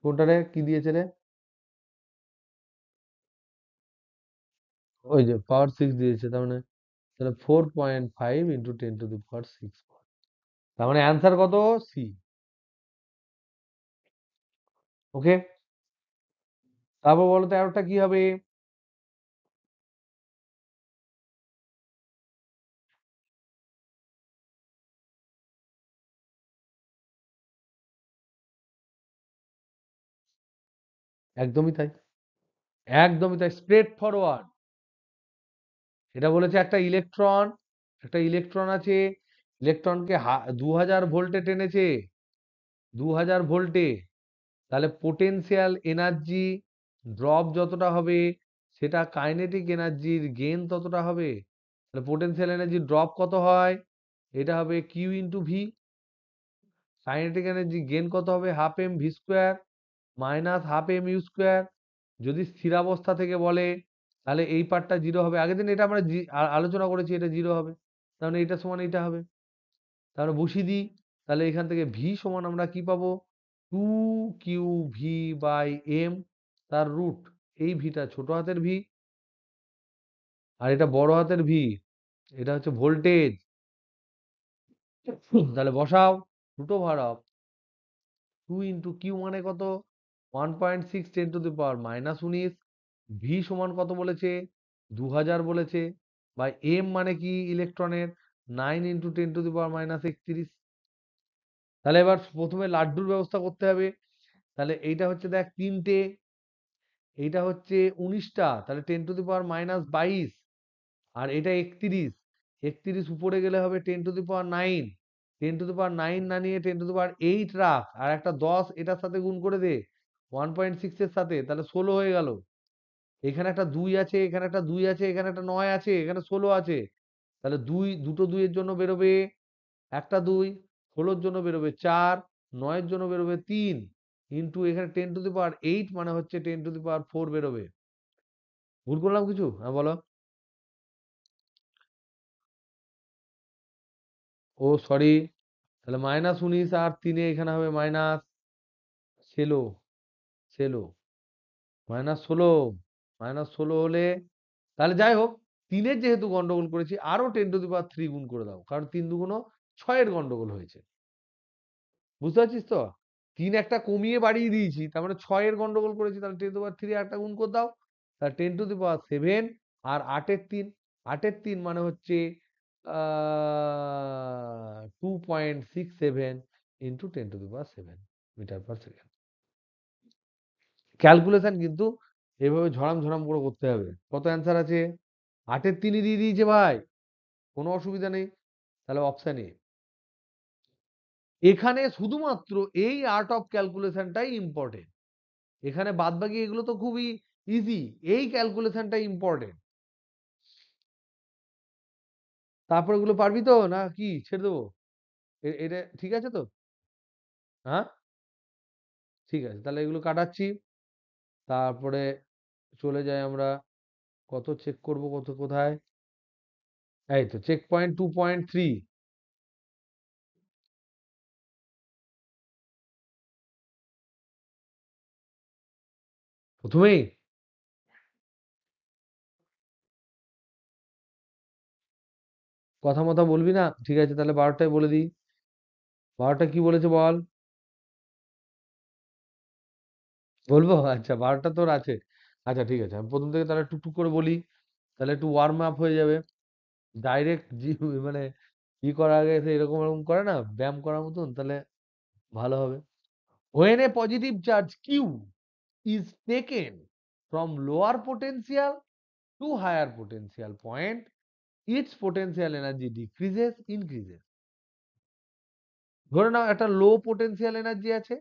কোনটা রে, কি দিয়েছে রে? ওই যে পাওয়ার 6 দিয়েছে, তার মানে তাহলে 4.5 ইন্টু 10⁻6, তার মানে অ্যান্সার কত, সি। ওকে, তারপর বলো 13টা কি হবে? একদমই তাই, একদমই তাই, স্ট্রেট ফরওয়ার্ড। এটা বলেছে একটা ইলেকট্রন আছে, ইলেকট্রনকে 2000 ভোল্টে টেনেছে, 2000 ভোল্টে, তাহলে পোটেনশিয়াল এনার্জি ড্রপ যতটা হবে, সেটা কাইনেটিক এনার্জির গেইন ততটা হবে। তাহলে পোটেনশিয়াল এনার্জি ড্রপ কত হয়, এটা হবে Q into V. Kinetic energy gain কত হবে, half M V square minus half M U square. যদি স্থিরাবস্থা থেকে বলে তাহলে এই পার্টটা 0 হবে, আগের দিন এটা আমরা আলোচনা করেছি, এটা 0 হবে, তাহলে এটা সমান এটা হবে। তাহলে বসিয়ে দিই, তাহলে এখান থেকে ভি সমান আমরা কি পাবো, 2 কিউ ভি/এম, তার রুট, এই ভিটা ছোট হাতের ভি আর এটা বড় হাতের ভি, এটা হচ্ছে ভোল্টেজ। তাহলে বসাও, √2 ইন্টু কিউ মানে কত, 1.6 10⁻⁻19, ভি সমান কত বলেছে, 2000 বলেছে, বা এম মানে কি ইলেকট্রনের, 9 ইন্টু 10⁻⁻31। তাহলে এবার প্রথমে লাড্ডুর ব্যবস্থা করতে হবে। তাহলে এইটা হচ্ছে দেখ 3টে, এইটা হচ্ছে 19টা, তাহলে 10⁻⁻22, আর এটা 31, 31 উপরে গেলে হবে 10⁻9, 10⁻9 না নিয়ে 10⁻8 রাখ, আর একটা 10 এটার সাথে গুণ করে দে 1.6 এর সাথে, তাহলে 16 হয়ে গেল। এখানে একটা 2 আছে, এখানে একটা 2 আছে, এখানে একটা 9 আছে, এখানে 16 আছে, তাহলে দুটো 2 এর জন্য বেরোবে একটা 2, 16 জন্য বেরোবে 4, 9 জন্য বেরোবে 3, ইন্টু এখানে 10⁻8 মানে হচ্ছে 10⁻4 বেরোবে। ভুল করলাম কিছু, হ্যাঁ বলো। ও সরি, তাহলে -19 আর 3 এখানে হবে ষোলো, ষোলো -16, -16 হলে, তাহলে যাই হোক, 3-এর যেহেতু গন্ডগোল করেছি, আরো 10⁻³ গুণ করে দাও, কারণ 3 দুগুণ 6-এর গন্ডগোল হয়েছে। বুঝতে পারছিস তো? 3 একটা কমিয়ে বাড়িয়ে দিয়েছি, তার মানে 6-এর গন্ডগোল করেছি, তাহলে 10⁻³ একটা গুণ করে দাও, তাহলে 10⁻7, আর 8-এর 3, 8-এর 3 মানে হচ্ছে 2.67 ইন্টু 10⁻7 মিটার/সেকেন্ড। ক্যালকুলেশন কিন্তু এভাবে ঝরাম ঝরাম করে করতে হবে। কত অ্যান্সার আছে, 8-এর 3-ই দিয়ে দিয়েছে ভাই, কোনো অসুবিধা নেই। তাহলে অপশন এ, এখানে শুধুমাত্র এই আর্ট অফ ক্যালকুলেশনটাই ইম্পর্টেন্ট, এখানে বাদ বাকি এগুলো তো খুবই ইজি, এই ক্যালকুলেশনটাই ইম্পর্টেন্ট। তারপর এগুলো পারবি তো, না কি ছেড়ে দেবো? এটা ঠিক আছে তো? হ্যাঁ, ঠিক আছে, তাহলে এগুলো কাটাচ্ছি। তারপরে চলে যাই আমরা, কত চেক করব, কত কোথায়, এই তো চেক পয়েন্ট 2.3। প্রথমেই কথা মতো বলবি না? ঠিক আছে, তাহলে 12টায় বলে দিই। 12টা কি বলেছে বল? বলবো? আচ্ছা, 12টা তোর আছে। আচ্ছা ঠিক আছে, আমি প্রথম থেকে তাহলে টুকটুক করে বলি, তাহলে একটু ওয়ার্ম আপ হয়ে যাবে। ডাইরেক্ট মানে করার আগে এরকম এরকম করে না ব্যায়াম করার মতন, তাহলে ভালো হবে। When a positive charge Q is taken from lower potential to higher potential point, its potential energy decreases, increases. ধরে নাও একটা লো পোটেনশিয়াল এনার্জি আছে,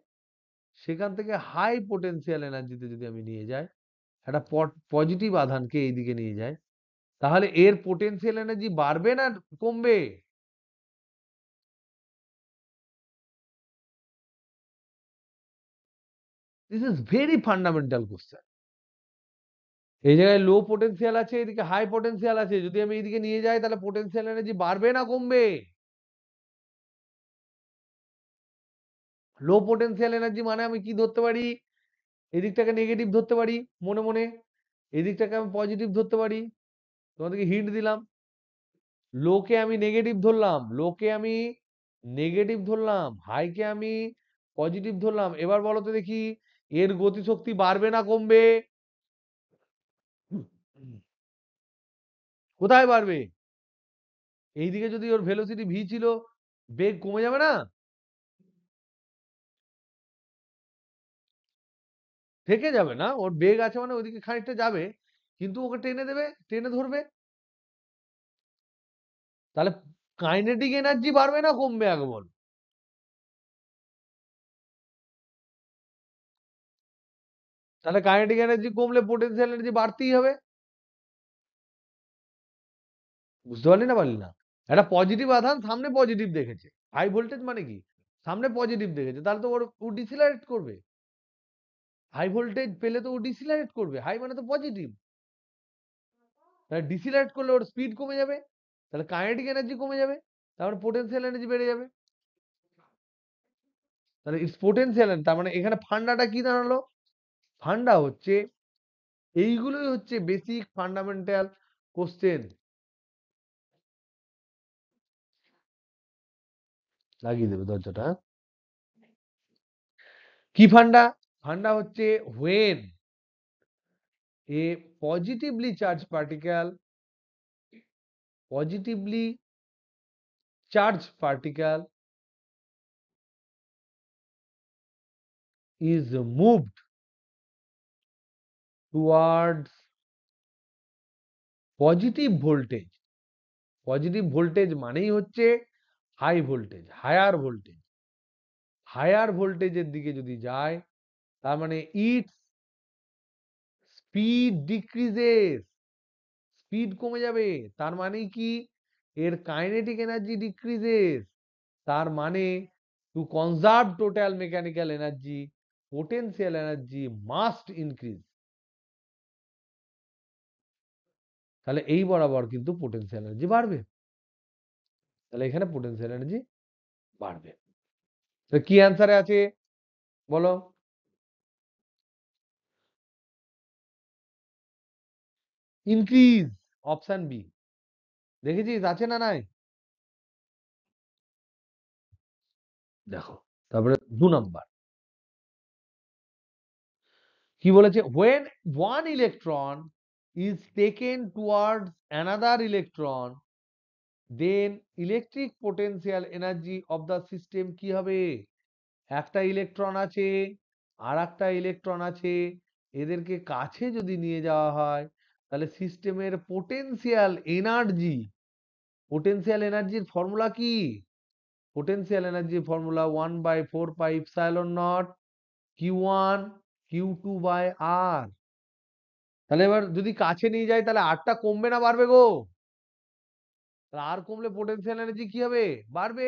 সেখান থেকে হাই পোটেনশিয়াল এনার্জিতে যদি আমি নিয়ে যাই, একটা পজিটিভ আধানকে এইদিকে নিয়ে যাই, তাহলে এর পোটেনশিয়াল এনার্জি বাড়বে না কমবে? This is very fundamental question. এই জায়গায় লো পোটেনশিয়াল আছে, এদিকে হাই পোটেনশিয়াল আছে, যদি আমি এইদিকে নিয়ে যাই তাহলে পোটেনশিয়াল এনার্জি বাড়বে না কমবে? লো পোটেনশিয়াল এনার্জি মানে আমি কি ধরতে পারি? এদিকটাকে নেগেটিভ ধরতে পারি মনে মনে, এদিকটাকে আমি পজিটিভ ধরতে পারি। তোমাদেরকে হিন্ট দিলাম। লোকে আমি নেগেটিভ ধরলাম, লোকে আমি নেগেটিভ ধরলাম, হাইকে আমি পজিটিভ ধরলাম। এবার বলো তো দেখি, এর গতিশক্তি বাড়বে না কমবে? কোথায় বাড়বে? এইদিকে যদি ওর ভেলোসিটি ভি ছিল, বেগ কমে যাবে না? থেকে যাবে না, ওর বেগ আছে মানে ওইদিকে খানিকটা যাবে, কিন্তু ওকে টেনে দেবে, টেনে ধরবে। তাহলে কাইনেটিক এনার্জি বাড়বে না কমবে আগে বল? তাহলে কাইনেটিক এনার্জি কমলে পোটেনশিয়াল এনার্জি বাড়তেই হবে। বুঝতে পারলি না পারলি না? একটা পজিটিভ আধান সামনে পজিটিভ দেখেছে, হাই ভোল্টেজ মানে কি, সামনে পজিটিভ দেখেছে, তাহলে তো ওর ও ডিসিলারেট করবে। হাই ভোল্টেজ পেলে তো ও ডিসিলারেট করবে, হাই মানে তো পজিটিভ। তাহলে ডিসিলারেট করলে ওর স্পিড কমে যাবে, তাহলে কাইনেটিক এনার্জি কমে যাবে, তারপরে পোটেনশিয়াল এনার্জি বেড়ে যাবে। তাহলে ইটস পোটেনশিয়াল, তার মানে এখানে ফান্ডাটা কি দাঁড়ালো? ফান্ডা হচ্ছে এইগুলোই হচ্ছে বেসিক ফান্ডামেন্টাল কোশ্চেন। লাগিয়ে দেবে দরজাটা, হ্যাঁ? কি ফান্ডা? ফান্ডা হচ্ছে when a positively charged particle, positively charged particle is moved towards positive voltage. Positive voltage মানেই হচ্ছে high voltage, higher voltage. Higher ভোল্টেজের দিকে যদি যায়, তার মানে ইটস স্পিড ডিক্রিজেস, স্পিড কমে যাবে। তার মানে কি? এর কাইনেটিক এনার্জি ডিক্রিজেস। তার মানে to conserve total mechanical energy, potential energy must increase. তাহলে এই বরাবর কিন্তু পোটেনশিয়াল এনার্জি বাড়বে। তাহলে এখানে পোটেনশিয়াল এনার্জি বাড়বে। তো কি অ্যান্সারে আছে বলো? Increase, option B. দেখেছিস আছে না নাই? দেখো, তারপরে 2 নাম্বার কি বলেছে? when one electron is taken towards another electron, then electric potential energy of the system কি হবে? একটা ইলেকট্রন আছে, আর একটা ইলেকট্রন আছে, এদেরকে কাছে যদি নিয়ে যাওয়া হয়, তাহলে সিস্টেমের পোটেনশিয়াল এনার্জি, পোটেনশিয়াল এনার্জির ফর্মুলা কি? পোটেনশিয়াল এনার্জির ফর্মুলা 1/4πε0 Q1 Q2 বাই আর। তাহলে এবার যদি কাছে নিয়ে যায় তাহলে আরটা কমবে না বাড়বে গো? তাহলে আর কমলে পোটেনশিয়াল এনার্জি কি হবে? বাড়বে।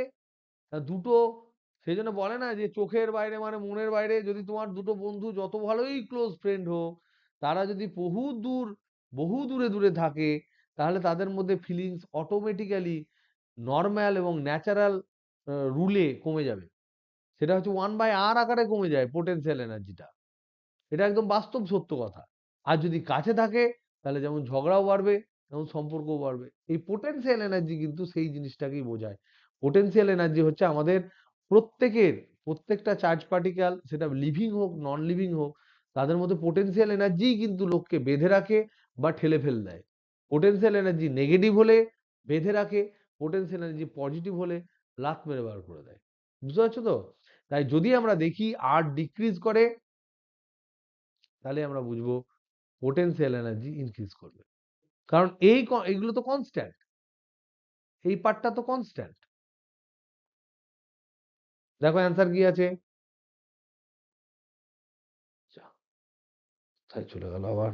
দুটো, সেই জন্য বলে না যে চোখের বাইরে মানে মনের বাইরে। যদি তোমার দুটো বন্ধু যত ভালোই ক্লোজ ফ্রেন্ড হোক, তারা যদি বহু দূরে দূরে থাকে, তাহলে তাদের মধ্যে ফিলিংস অটোমেটিক্যালি নর্মাল এবং ন্যাচারাল রুলে কমে যাবে। সেটা হচ্ছে 1/r আকারে কমে যায় পোটেনশিয়াল এনার্জিটা। এটা একদম বাস্তব সত্য কথা। আর যদি কাছে থাকে তাহলে যেমন ঝগড়াও বাড়বে, তেমন সম্পর্কও বাড়বে। এই পোটেনশিয়াল এনার্জি কিন্তু সেই জিনিসটাকেই বোঝায়। পোটেনশিয়াল এনার্জি হচ্ছে আমাদের প্রত্যেকের, প্রত্যেকটা চার্জ পার্টিকেল, সেটা লিভিং হোক নন লিভিং হোক, তাদের মধ্যে পোটেনশিয়াল এনার্জিই কিন্তু লোককে বেঁধে রাখে বা ঠেলে ফেলে দেয়। পোটেনশিয়াল এনার্জি নেগেটিভ হলে বেঁধে রাখে, পোটেনশিয়াল এনার্জি পজিটিভ হলে লাত মেরে বার করে দেয়। বুঝতে পারছো তো? তাই যদি আমরা দেখি আর ডিক্রিজ করে, তাহলে আমরা বুঝবো পোটেনশিয়াল এনার্জি ইনক্রিজ করবে। কারণ এইগুলো তো কনস্ট্যান্ট, এই পার্টটা তো কনস্ট্যান্ট। দেখো অ্যান্সার কি আছে। যা, তাই চলে গেল আবার।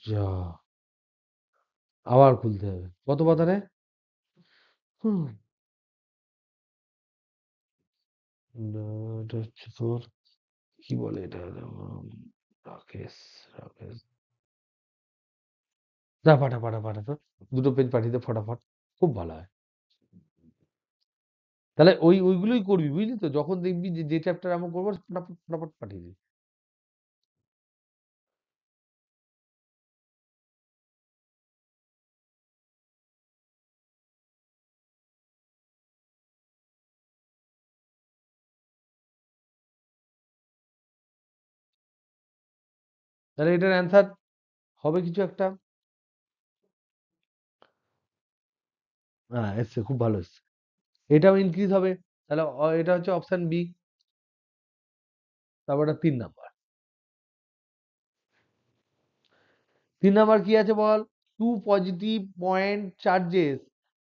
যা, আবার খুলতে হবে। কত পাতারে? হুম, এটা হচ্ছে তোর, কি বলে এটা, রাকেশ, রাকেশ, যা পাঠা পাঠা পাঠা তো, দুটো পেজ পাঠিয়ে দে ফটাফট, খুব ভালো হয়। তাহলে ওইগুলোই করবি, বুঝলি তো? যখন দেখবি যে যে চ্যাপ্টার আমরা করবো ফটাফট ফটাফট পাঠিয়ে দিবি। তাহলে এটার অ্যান্সার হবে কিছু একটা। হ্যাঁ, এসছে, খুব ভালো এসছে। এটাও ইনক্রিজ হবে। তাহলে এটা হচ্ছে অপশন বি। তারপর 3 নাম্বার। 3 নাম্বার কি আছে বল? টু পজিটিভ পয়েন্ট চার্জেস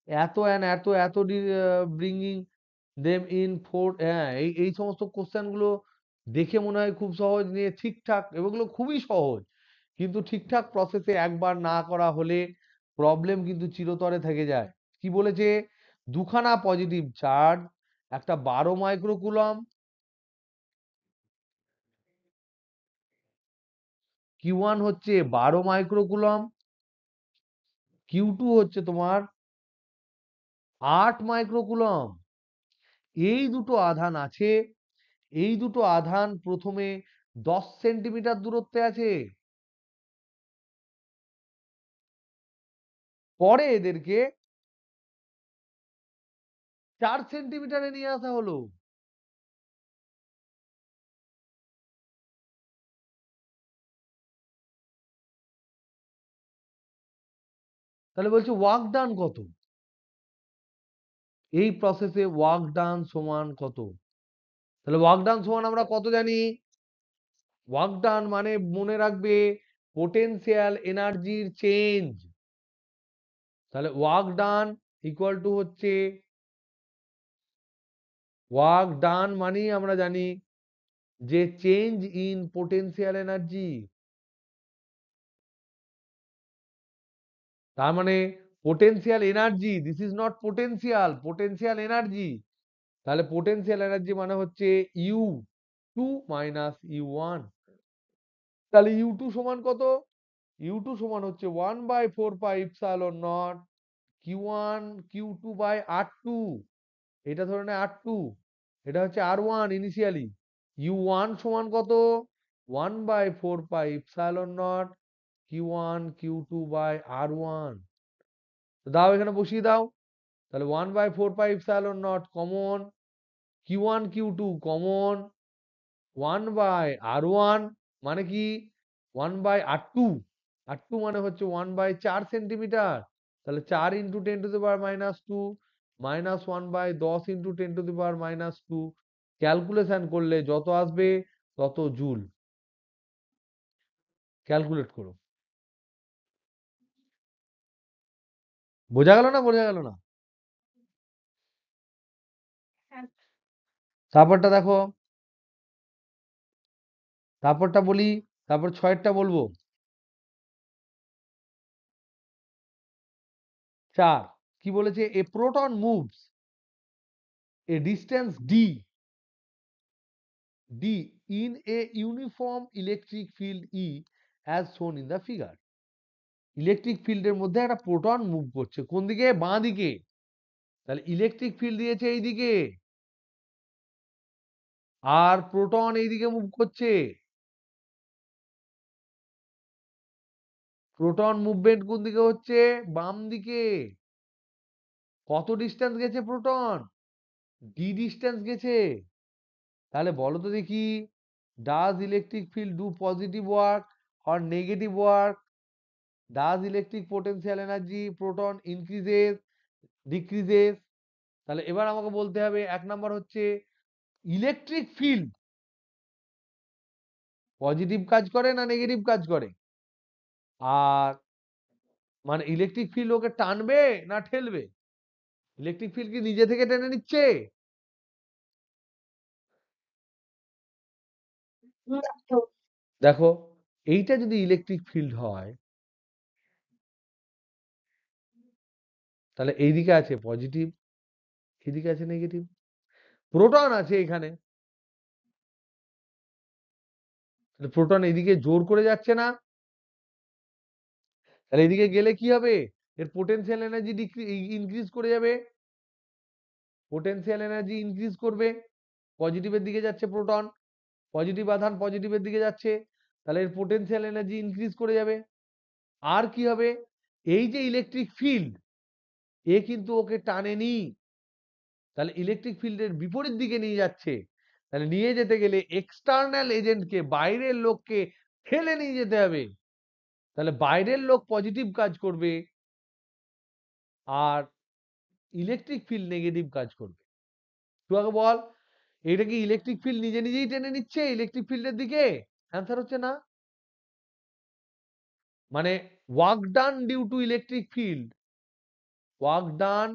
এত অ্যান্ড এত এত ব্রিঙ্গিং দেম ইন ফোর, হ্যাঁ, এই এই সমস্ত কোশ্চেন গুলো দেখে মনে হয় খুব সহজ, নিয়ে ঠিকঠাক, এগুলো খুবই সহজ, কিন্তু ঠিকঠাক প্রসেসে একবার না করা হলে প্রবলেম কিন্তু চিরতরে থেকে যায়। কি বলেছে? দুখানা পজিটিভ চার্জ, একটা 12 মাইক্রোকুলম, Q1 হচ্ছে 12 মাইক্রোকুলম, Q2 হচ্ছে তোমার 8 মাইক্রোকুলম। এই দুটো আধান আছে, এই দুটো আধান প্রথমে 10 সেন্টিমিটার দূরত্বে আছে, পরে এদেরকে 4 সেন্টিমিটারে নিয়ে আসা হলো। তাহলে বলছে ওয়ার্ক ডান কত? এই প্রসেসে ওয়ার্ক ডান সমান কত? তাহলে ওয়ার্ক ডান সমান আমরা কত জানি? ওয়ার্ক ডান মানে মনে রাখবে পোটেনশিয়াল এনার্জির চেঞ্জ। তাহলে ওয়ার্ক ডান ইকুয়াল টু হচ্ছে, ওয়ার্ক ডান মানেই আমরা জানি যে চেঞ্জ ইন পোটেনশিয়াল এনার্জি। তার মানে potential energy, this is not potential, potential energy. তাহলে পোটেনশিয়াল এনার্জি মানে হচ্ছে U two minus U one. তাহলে ইউ টু সমান কত? ইউ টু সমান হচ্ছে 1/4 pi epsilon not Q1 Q2/R2। এটা ধরে নে R2, এটা হচ্ছে R1 ইনিশিয়ালি। U1 সমান কত? 1/4 pi epsilon not Q1 Q2/R1। দাও, এখানে বসিয়ে দাও। তাহলে 1/4 pi epsilon not common, Q1 Q2 common, 1/R1 মানে কি? 1/R2। R2 মানে হচ্ছে 1/4 সেন্টিমিটার। তাহলে 4 × 10⁻², -1/10 × 10⁻²। ক্যালকুলেশন করলে যত আসবে তত জুল। ক্যালকুলেট করো। বোঝা গেল না? বোঝা গেল না? তারপরটা দেখো, তারপরটা বলি, তারপর 6-টা বলবো। 4 কি বলেছে? A proton moves a distance d in a uniform electric field E as shown in the figure। Electric ফিল্ডের মধ্যে একটা প্রোটন মুভ করছে কোন দিকে? বাঁ দিকে। তাহলে ইলেকট্রিক ফিল্ড দিয়েছে এই দিকে, আর প্রোটন এইদিকে মুভ করছে। প্রোটন মুভমেন্ট কোন দিকে হচ্ছে? বাম দিকে। কত ডিস্টেন্স গেছে প্রোটন? ডি ডিস্টেন্স গেছে। তাহলে বলো তো দেখি, does electric field do positive work or negative work? Does electric potential energy proton increases, decreases? তাহলে এবার আমাকে বলতে হবে, এক নাম্বার হচ্ছে ইলেকট্রিক ফিল্ড পজিটিভ কাজ করে না নেগেটিভ কাজ করে? আর মানে ইলেকট্রিক ফিল্ড ওকে টানবে না ঠেলবে? ইলেকট্রিক ফিল্ড কি নিজে থেকে টেনে নিচ্ছে? দেখো, এইটা যদি ইলেকট্রিক ফিল্ড হয়, তাহলে এইদিকে আছে পজিটিভ, এদিকে আছে নেগেটিভ, প্রোটন আছে এখানে। প্রোটন এদিকে জোর করে যাচ্ছে না? তাহলে এদিকে গেলে কি হবে? এর পোটেনশিয়াল এনার্জি ইনক্রিজ করে যাবে। পোটেনশিয়াল এনার্জি ইনক্রিজ করবে, পজিটিভের দিকে যাচ্ছে প্রোটন, পজিটিভ আধান পজিটিভের দিকে যাচ্ছে, তাহলে এর পোটেনশিয়াল এনার্জি ইনক্রিজ করে যাবে। আর কি হবে? এই যে ইলেকট্রিক ফিল্ড, এ কিন্তু ওকে টানেনি, তাহলে ইলেকট্রিক ফিল্ডের বিপরীত দিকে নিয়ে যাচ্ছে। তাহলে নিয়ে যেতে গেলে এক্সটার্নাল এজেন্টকে, বাইরের লোককে ঠেলে নিয়ে যেতে হবে। তাহলে বাইরের লোক পজিটিভ কাজ করবে আর ইলেকট্রিক ফিল্ড নেগেটিভ কাজ করবে। তুই আগে বল, এটা কি ইলেকট্রিক ফিল্ড নিজে নিজেই টেনে নিচ্ছে ইলেকট্রিক ফিল্ডের দিকে? অ্যান্সার হচ্ছে না। মানে work done due to electric field, work done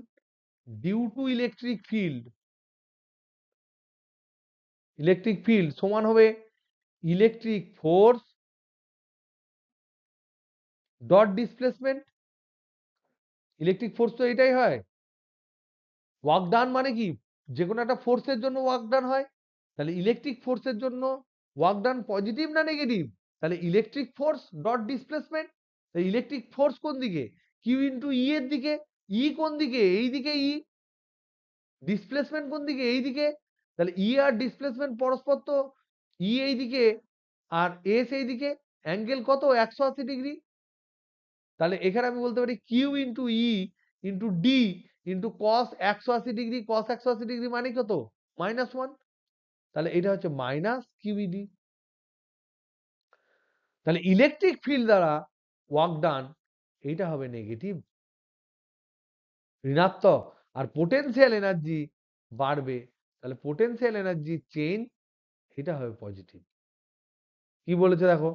due to electric field, electric field সমান হবে electric force dot displacement. Electric force তো এটাই হয়। ওয়ার্ক ডান মানে কি? যে কোনো একটা ফোর্সের জন্য ওয়ার্ক ডান হয়। তাহলে ইলেকট্রিক ফোর্সের জন্য ওয়ার্ক ডান পজিটিভ না নেগেটিভ? তাহলে electric force dot displacement. Electric force কোন দিকে? কিউ ইন্টু ই এর দিকে। ই কোন দিকে? এই দিকে ই। ডিসপ্লেসমেন্ট কোন দিকে? এই দিকে। তাহলে ই আর ডিসপ্লেসমেন্ট পরস্পর তো, ই এই দিকে আর এস এই দিকে, অ্যাঙ্গেল কত? 180 ডিগ্রি। তাহলে এখানে আমি বলতে পারি Q into E into D into cos 180 degree. Cos 180 degree মানে কত? -1। তাহলে এটা হচ্ছে মাইনাস কিউইডি। তাহলে ইলেকট্রিক ফিল্ড দ্বারা ওয়ার্ক ডান, এইটা হবে নেগেটিভ, ঋণাত্মক। আর পোটেনশিয়াল এনার্জি বাড়বে, তাহলে পোটেনশিয়াল এনার্জি চেঞ্জ, এটা হবে পজিটিভ। কি বলেছে দেখো,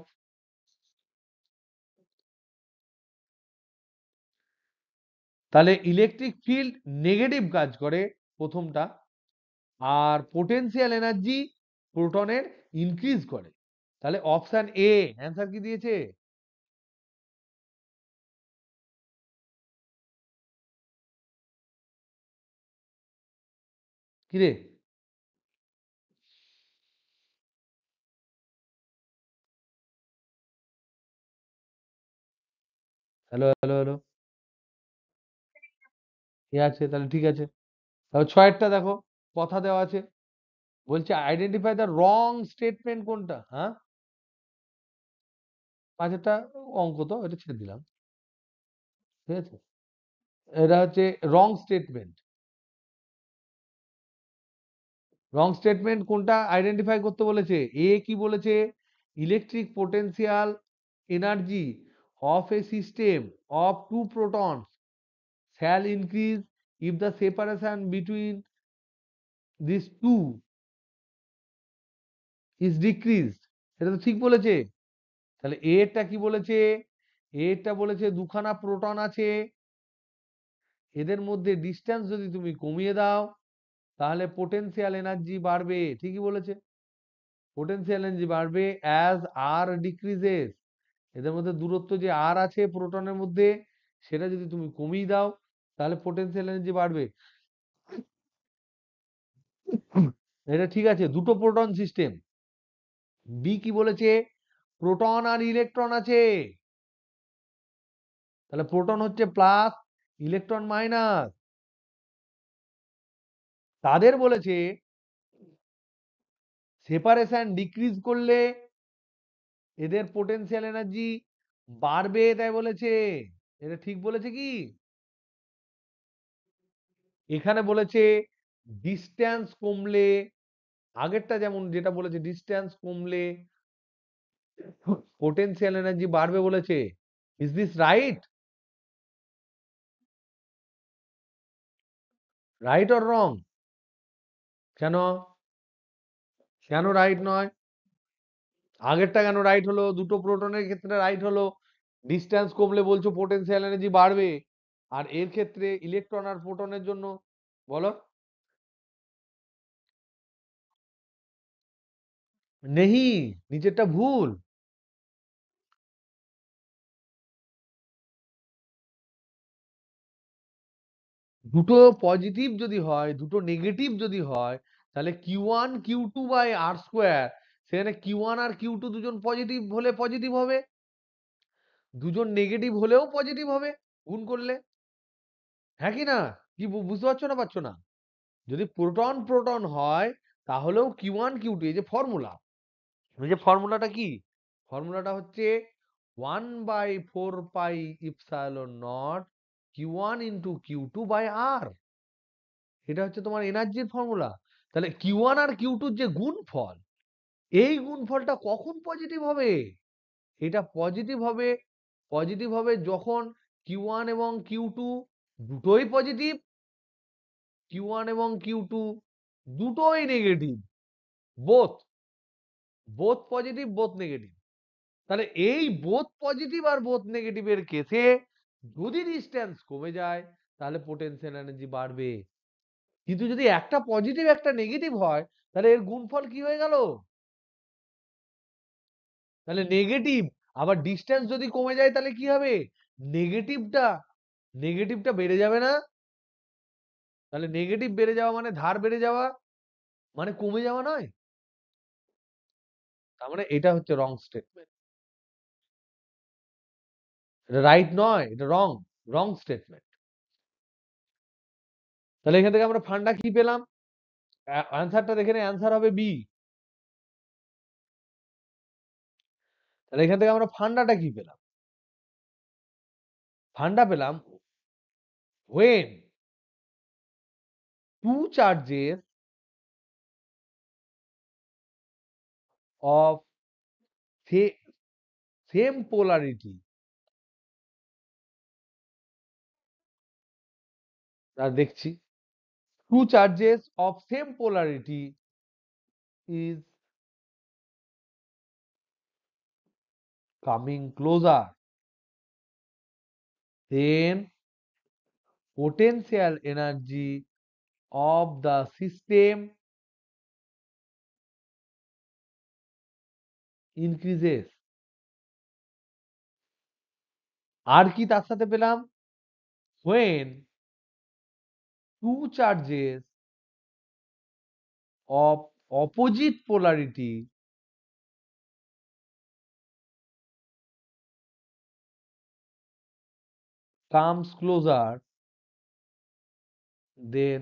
তাহলে ইলেকট্রিক ফিল্ড নেগেটিভ কাজ করে প্রথমটা, আর পোটেনশিয়াল এনার্জি প্রোটনের ইনক্রিজ করে। তাহলে অপশন এ অ্যান্সার কি দিয়েছে? কি রে? হ্যালো হ্যালো হ্যালো, এ আছে, তাহলে ঠিক আছে। তাহলে ছয়েরটা দেখো, কথা দেওয়া আছে, বলছে আইডেন্টিফাই দ্য রং স্টেটমেন্ট কোনটা? হ্যাঁ, পাঁচেরটা অঙ্ক তো, এটা ছেড়ে দিলাম, ঠিক আছে। এটা হচ্ছে রং স্টেটমেন্ট। রং স্টেটমেন্ট কোনটা আইডেন্টিফাই করতে বলেছে? এ কি বলেছে? Electric potential energy of a system of two protons shall increase if the separation between these two is decreased। এটা তো ঠিক বলেছে। তাহলে এরটা কি বলেছে? এরটা বলেছে দুখানা প্রোটন আছে, এদের মধ্যে ডিস্টেন্স যদি তুমি কমিয়ে দাও, তাহলে পোটেনশিয়াল এনার্জি বাড়বে। ঠিকই বলেছে, পোটেনশিয়াল এনার্জি বাড়বে অ্যাজ আর ডিক্রিজেস। এদের মধ্যে দূরত্ব যে আর আছে প্রোটনের মধ্যে, সেটা যদি তুমি কমিয়ে দাও, তাহলে পোটেনশিয়াল এনার্জি বাড়বে। এটা ঠিক আছে, দুটো প্রোটন সিস্টেম। বি কি বলেছে? প্রোটন আর ইলেকট্রন আছে, তাহলে প্রোটন হচ্ছে প্লাস, ইলেকট্রন মাইনাস। তাদের বলেছে সেপারেশন ডিক্রিজ করলে এদের পোটেনশিয়াল এনার্জি বাড়বে, তাই বলেছে। এটা ঠিক বলেছে কি? এখানে বলেছে ডিস্টেন্স কমলে, আগেরটা যেমন যেটা বলেছে ডিস্টেন্স কমলে পোটেনশিয়াল এনার্জি বাড়বে বলেছে। Is this right? Right or wrong? কেন? কেন রাইট নয়? আগেরটা কেন রাইট হলো? দুটো প্রোটনের ক্ষেত্রে রাইট হলো। ডিস্টেন্স কমলে বলছো পোটেনশিয়াল এনার্জি বাড়বে, আর এর ক্ষেত্রে ইলেকট্রন আর প্রোটনের জন্য বলো। নেহি, নিচেরটা ভুল। দুটো পজিটিভ যদি হয়, দুটো নেগেটিভ যদি হয়, তাহলে Q1 Q2 by R square, সেখানে Q1 আর Q2 দুজন পজিটিভ হলে পজিটিভ হবে, দুজন নেগেটিভ হলেও পজিটিভ হবে গুণ করলে। হ্যাঁ কি না? কি বুঝতে পারছো না পারছো না? যদি প্রোটন প্রোটন হয় তাহলেও Q1 Q2, এই যে ফর্মুলা, এই যে ফর্মুলাটা কি? ফর্মুলাটা হচ্ছে 1/4 pi epsilon not Q1 × Q2 by R. এটা হচ্ছে তোমার এনার্জির ফর্মুলা। তাহলে Q1 আর Q2 যে গুণফল, এই গুণফলটা কখন পজিটিভ হবে? এটা পজিটিভ হবে যখন Q1 এবং Q2 দুটোই পজিটিভ, Q1 এবং Q2 দুটোই negative, both both positive both negative. তাহলে এই বোথ পজিটিভ আর বোথ নেগেটিভের কেসে যদি ডিস্টেন্স কমে যায় তাহলে পোটেনশিয়াল এনার্জি বাড়বে। কিন্তু যদি একটা পজিটিভ একটা নেগেটিভ হয় তাহলে এর গুণফল কি হয়ে গেল? তাহলে নেগেটিভ, আবার ডিস্টেন্স যদি কমে যায় তাহলে কি হবে? নেগেটিভটা নেগেটিভটা বেড়ে যাবে না? তাহলে নেগেটিভ বেড়ে যাওয়া মানে ধার বেড়ে যাওয়া, মানে কমে যাওয়া নয়। তার মানে এটা হচ্ছে রং স্টেটমেন্ট। এটা রাইট নয়, এটা রং, রং স্টেটমেন্ট। তাহলে এখান থেকে আমরা ফান্ডা কি পেলাম? অ্যান্সারটা দেখে নে, অ্যান্সার হবে বি। তাহলে এখান থেকে আমরা ফান্ডাটা কি পেলাম? ফান্ডা পেলাম when two charges of sa- same polarity, আর দেখছি, two charges of same polarity is coming closer, then potential energy of the system increases। আর কি তার সাথে পেলাম? when two charges of opposite polarity comes closer, then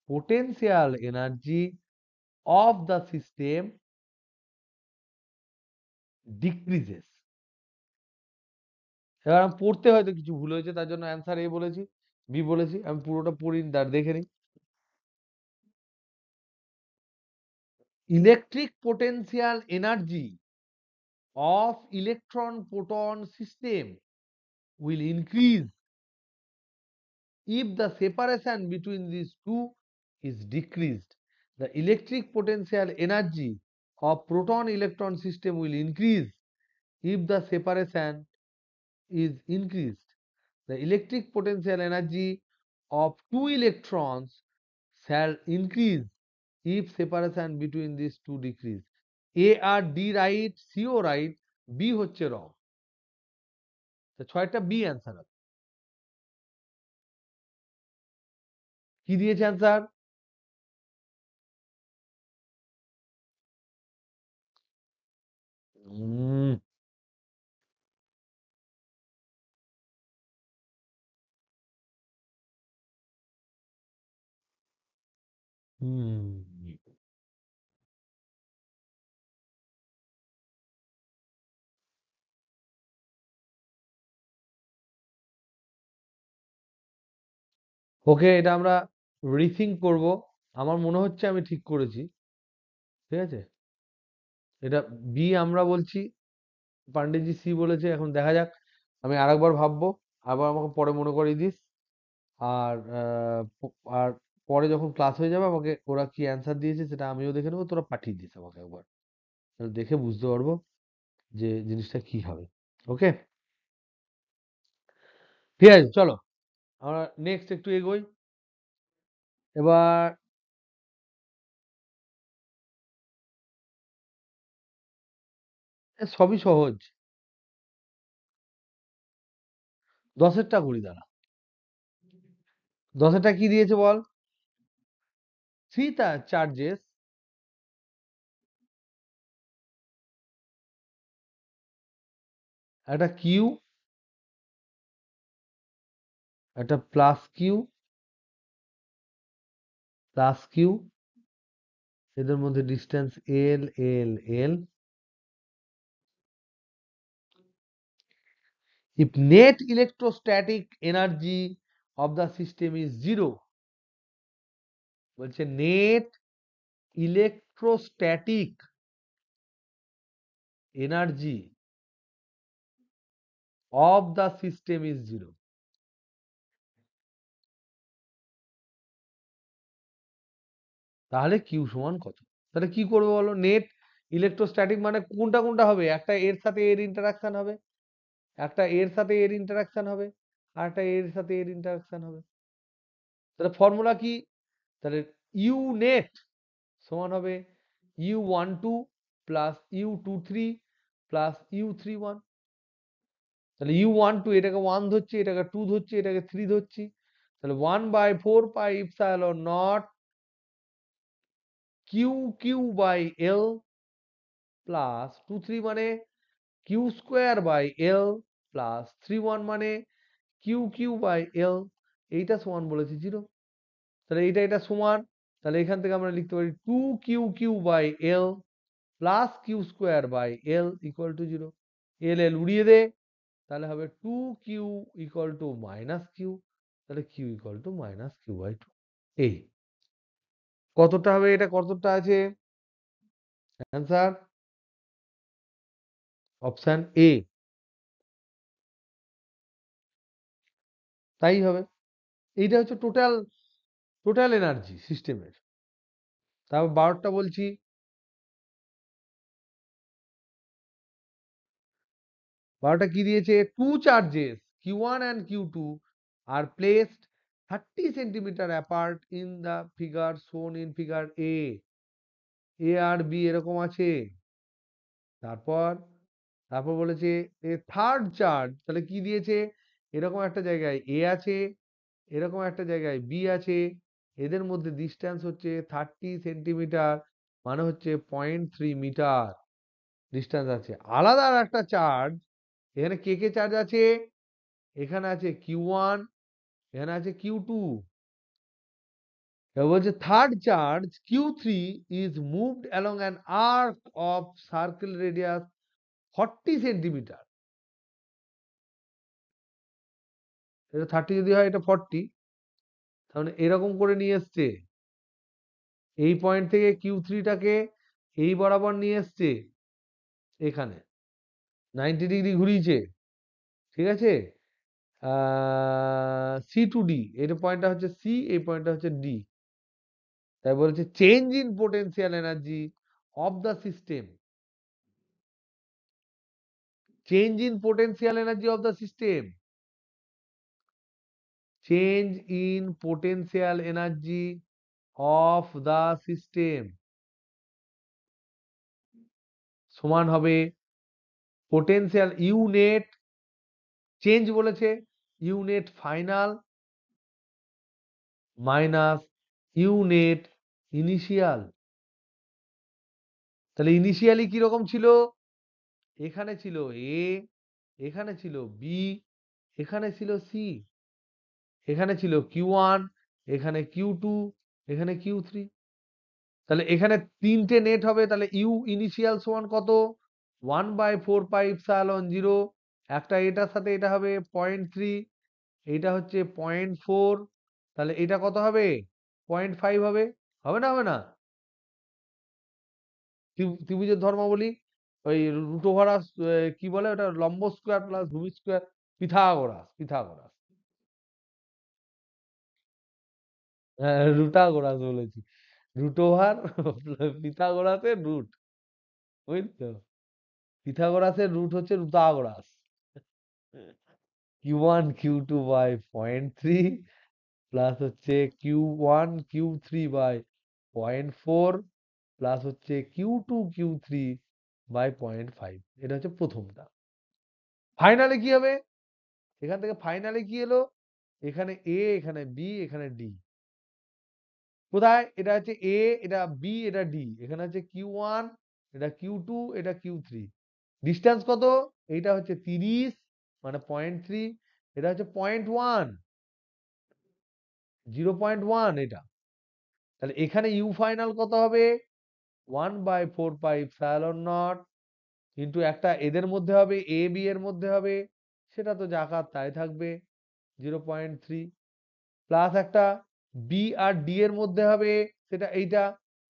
potential energy of the system decreases। এবার আমি পড়তে হয়তো কিছু ভুল হয়েছে, তার জন্য অ্যান্সার এ বলেছি, বি বলেছি। আমি পুরোটা পড়িনি, তার দেখে নিই। Electric potential energy of electron proton system will increase if the separation between these two is decreased. The electric potential energy of proton electron system will increase if the separation is increased. The electric potential energy of two electrons shall increase if separation between these two decrease. A আর D right, সিও right, B হচ্ছে wrong. ছয়টা B answer হবে। কি দিয়েছে answer? হুম, হুম, ওকে, এটা আমরা rethink করব। আমার মনে হচ্ছে আমি ঠিক করেছি। ঠিক আছে, এটা বি আমরা বলছি, পান্ডিতজি সি বলেছে। এখন দেখা যাক, আমি আরেকবার ভাববো, আবার আমাকে পরে মনে করিয়ে দিস। আর আর পরে যখন ক্লাস হয়ে যাবে আমাকে ওরা কি অ্যান্সার দিয়েছে সেটা আমিও দেখে নেবো, তোরা পাঠিয়ে দিস আমাকে একবার, তাহলে দেখে বুঝতে পারবো যে জিনিসটা কি হবে। ওকে, ঠিক আছে, চলো আমরা নেক্সট একটু এগোই এবার। সবই সহজ। 10-এরটা করি দাঁড়া। 10-এরটা কি দিয়েছে বল? থ্রি চার্জেস, একটা কিউ, একটা প্লাস কিউ, এদের মধ্যে distance L L L. If net electrostatic energy of the system is zero, বলছে net electrostatic energy of the system is zero, তাহলে কিউ সমান কত? তাহলে কি করবো বলো? নেট ইলেকট্রোস্ট্যাটিক মানে কোনটা কোনটা হবে? একটা এর সাথে এর ইন্টারাকশন হবে, একটা এর সাথে এর ইন্টারাকশন হবে, আর একটা এর সাথে এর ইন্টারাকশন হবে। তাহলে ফর্মুলা কি? তাহলে ইউ নেট সমান হবে U12 plus U23 plus U31। তাহলে U12 এটাকে 1 ধরছি, এটাকে 2 ধরছি, এটাকে 3 ধরছি। তাহলে 1/4πε0 QQ/L প্লাস 23 মানে Q²/L প্লাস 31 মানে QQ/L। এইটা সমান বলেছি 0। তাহলে এটা সমান, তাহলে এখান থেকে আমরা লিখতে পারি 2QQ/L plus Q²/L equal to 0। L L উড়িয়ে দে, তাহলে হবে 2Q equal to minus Q. তাহলে Q equal to minus Q. এই কতটা হবে? এটা কতটা আছে? অ্যান্সার অপশন এ, তাই হবে। এইটা হচ্ছে টোটাল টোটাল এনার্জি সিস্টেমের। তারপর 12টা বলছি, 12টা কি দিয়েছে? Two charges Q1 and Q2 are placed 30 centimetre apart in the figure shown in figure A. A আর বি এরকম আছে। তারপর তারপর বলেছে এ থার্ড চার্জ, তাহলে কি দিয়েছে? এরকম একটা জায়গায় এ আছে, এরকম একটা জায়গায় বি আছে, এদের মধ্যে ডিস্টেন্স হচ্ছে 30 সেন্টিমিটার, মানে হচ্ছে 0.3 মিটার ডিস্টেন্স আছে। আলাদা আর একটা চার্জ, এখানে কে কে চার্জ আছে? এখানে আছে Q1, এখানে আছে Q2। এবার বলছে third charge Q3 is moved along an arc of circle radius 40 centimetre. এটা 30 যদি হয়, এটা 40, তাহলে এরকম করে নিয়ে এসছে। এই পয়েন্ট থেকে Q3টাকে এই বরাবর নিয়ে এসছে এখানে, 90 ডিগ্রি ঘুরিয়েছে। ঠিক আছে, সি টু ডি, এই পয়েন্টটা হচ্ছে সি, এই পয়েন্টটা হচ্ছে ডি। তাই বলছে change in potential energy of the system, change in potential energy of the system, change in potential energy of the system সমান হবে পোটেনশিয়াল ইউনেট চেঞ্জ বলেছে, ইউনেট ফাইনাল মাইনাস ইউনেট ইনিশিয়াল। তাহলে ইনিশিয়ালি কিরকম ছিল? এখানে ছিল এ, এখানে ছিল বি, এখানে ছিল সি, এখানে ছিল Q1, এখানে Q2, এখানে Q3। তাহলে এখানে তিনটে নেট হবে, তাহলে ইউ ইনিশিয়াল সমান কত? 1/4πε0। একটা এটার সাথে এটা হবে 0.3, এটা হচ্ছে 0.4, তাহলে এটা কত হবে? 0.5 হবে। হবে না? হবে না? ত্রিভুজের ধর্মাবলী, ওই রুট ওভার কি বলে ওটা, লম্ব স্কোয়ার প্লাস ভূমি স্কোয়ার, পিথাগোরাস। পিথাগোরাস, হ্যাঁ রুটাগোরাস বলেছি। রুট ওভার পিথাগোরাসের রুট, বুঝলি তো? পিথাগোরাসের রুট হচ্ছে রুটাগোরাস। Q1 Q2/0.3 প্লাস হচ্ছে Q1 Q3/0.4 প্লাস হচ্ছে Q2 Q3/0.5। এটা হচ্ছে প্রথমটা। ফাইনালে কি হবে? এখান থেকে ফাইনালে কি এলো? এখানে এ, এখানে বি, এখানে ডি। কোথায়? এটা হচ্ছে এ, এটা বি, এটা ডি। এখানে হচ্ছে Q1, এটা Q2, এটা Q3। ডিস্টেন্স কত? এইটা হচ্ছে 30, মানে 0.3। এটা হচ্ছে 0.1, 0.1 এটা। তাহলে এখানে ইউ ফাইনাল কত হবে? 1/4πε0 ইন্টু একটা এদের মধ্যে হবে, এ বি এর মধ্যে হবে, সেটা তো যাকাত তাই থাকবে 0.3, প্লাস একটা বি আর ডি এর মধ্যে হবে, সেটা এইটা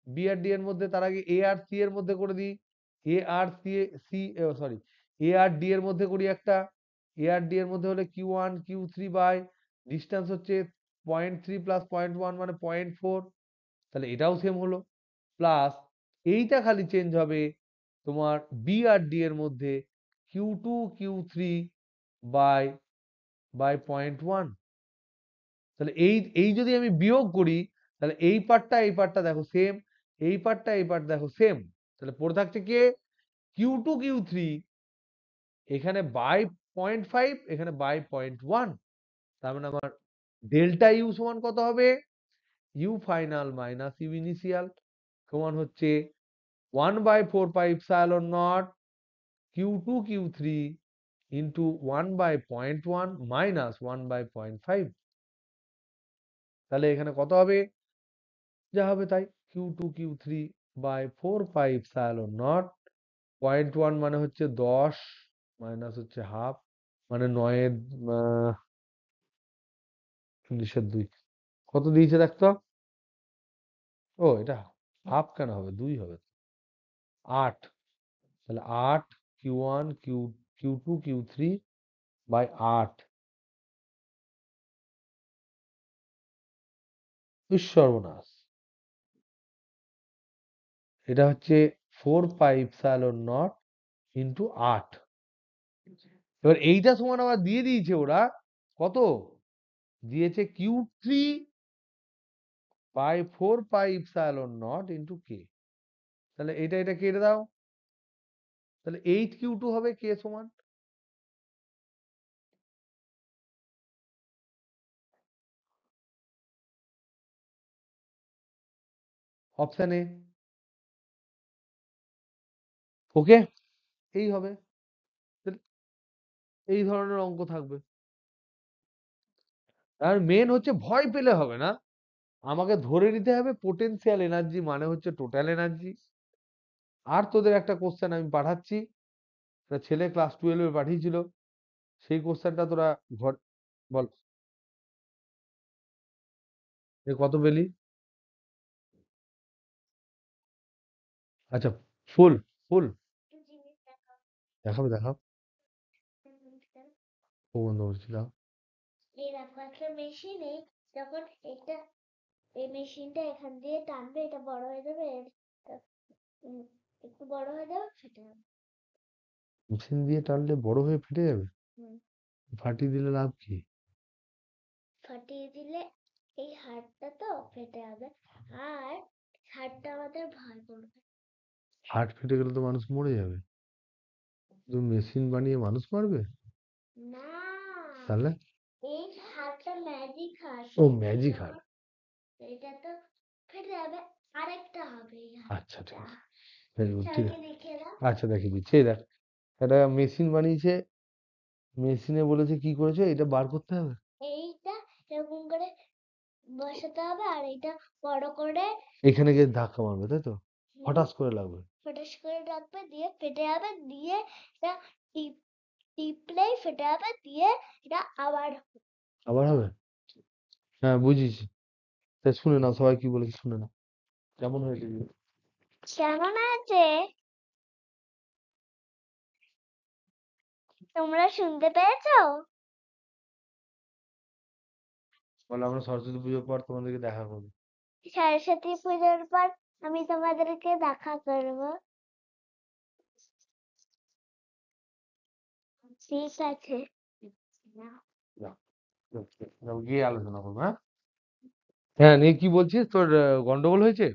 বি আর ডি এর মধ্যে। তার আগে এ আর সি এর মধ্যে করে দিই। এ আর সি, সরি, এ আর ডি এর মধ্যে করি একটা। এ আর ডি এর মধ্যে হলে Q1 Q3 ডিস্টেন্স হচ্ছে 0.3 প্লাস 0.1 মানে 0.4। তাহলে এটাও সেম হলো। প্লাস এইটা খালি চেঞ্জ হবে তোমার বি আর ডি এর মধ্যে Q2 Q3 বাই বাই 0.1। তাহলে এই এই যদি আমি বিয়োগ করি, তাহলে এই পার্টটা দেখো সেম, এই পার্টটা এই পার্ট দেখো সেম। তাহলে পড়ে থাকছে কে? Q2 Q3, এখানে বাই 0.5, এখানে বাই 0.1। তার মানে আমার ডেল্টা ইউ সমান কত হবে? U final minus U initial সমান হচ্ছে 1/4πε0 Q2 Q3 ইন্টু 1/0.1 মাইনাস 1/0.5। তাহলে এখানে কত হবে? যা হবে তাই, Q2 Q3/4πε0। 0.1 মানে হচ্ছে 10, মাইনাস হচ্ছে হাফ, মানে 9/2। কত দিয়েছে দেখতো? ও এটা হাফ কেন হবে, 2 হবে, 8। তাহলে 8 Q1 Q2 Q3/8। সর্বনাশ, এটা হচ্ছে 4πε0 ইন্টু 8। এবার এইটা সমান আবার দিয়ে দিয়েছে ওরা কত? দিয়েছে Q3/4πε0 ইন্টু কে। তাহলে এটা কেটে দাও, তাহলে 8Q2 হবে কে সমান। Option A. ওকে, এই হবে। তাহলে এই ধরনের অঙ্ক থাকবে। আর মেন হচ্ছে ভয় পেলে হবে না, আমাকে ধরে নিতে হবে পোটেনশিয়াল এনার্জি মানে হচ্ছে টোটাল এনার্জি। আর তোদের একটা কোশ্চেন আমি পাঠাচ্ছি, একটা ছেলে ক্লাস 12 পাঠিয়েছিল, সেই কোশ্চেনটা তোরা ঘর বল। কত পেলি? আচ্ছা, ফুল ফুল দেখাবে, দেখাও। ও বন্ধ করছিলাম। এই দেখো একটা মেশিনে, যখন এটা, এই মেশিনটা এখান দিয়ে টানবে, এটা বড় হয়ে যাবে, উম, একটু বড় হয়ে যাবে, ফেটে যাবে। মেশিন দিয়ে টানলে বড় হয়ে ফেটে যাবে? হুম, ফাটিয়ে দিলে লাভ কি? ফাটিয়ে দিলে এই হাড়টা তো ফেটে যাবে, আর হাড়টা আমাদের ভয় করবে। হার্ট ফেটে গেলে তো মানুষ মরে যাবে। তুমি মেশিন বানিয়ে মানুষ মারবে? না, তাহলে? এই হাড়টা ম্যাজিক হাড়, ও ম্যাজিক হার্ট। এটা তো ফেটে যাবে, আরেকটা হবে এই আচ্ছা ঠিক হাড়টা। আছে, ভেরি গুড, ঠিক স্যারকে আছে। দেখিয়ে দাও। আচ্ছা দেখিয়ে দিচ্ছি। এই দেখ, একটা মেশিন বানিয়েছে, মেশিনে বলেছে কি করেছে এটা বার করতে হবে। এইটা এরকম করে বসাতে হবে, আর এটা বড় করে এখানে গিয়ে ধাক্কা মারবে তাই তো, হঠাৎ করে লাগবে। ফটাস করে রাখবে, দিয়ে ফেটে যাবে, দিয়ে এটা টিপ টিপলেই ফেটে যাবে, দিয়ে এটা আবার আবার হবে? হ্যাঁ, বুঝেছি। তা শুনে নাও, সবাই কি বলেছে শুনে নাও। কেমন হয়েছে video? কেমন আছে তোমরা শুনতে পেয়েছো? বলো আমরা সরস্বতী পুজোর পর তোমাদেরকে দেখা করবো। সরস্বতী পুজোর পর আমি তোমাদেরকে দেখা করবো। ঠিক আছে। যাও, যাও, যাও, গিয়ে আলোচনা করবো, হ্যাঁ? হ্যাঁ, নিয়ে কি বলছিস? তোর গন্ডগোল হয়েছে?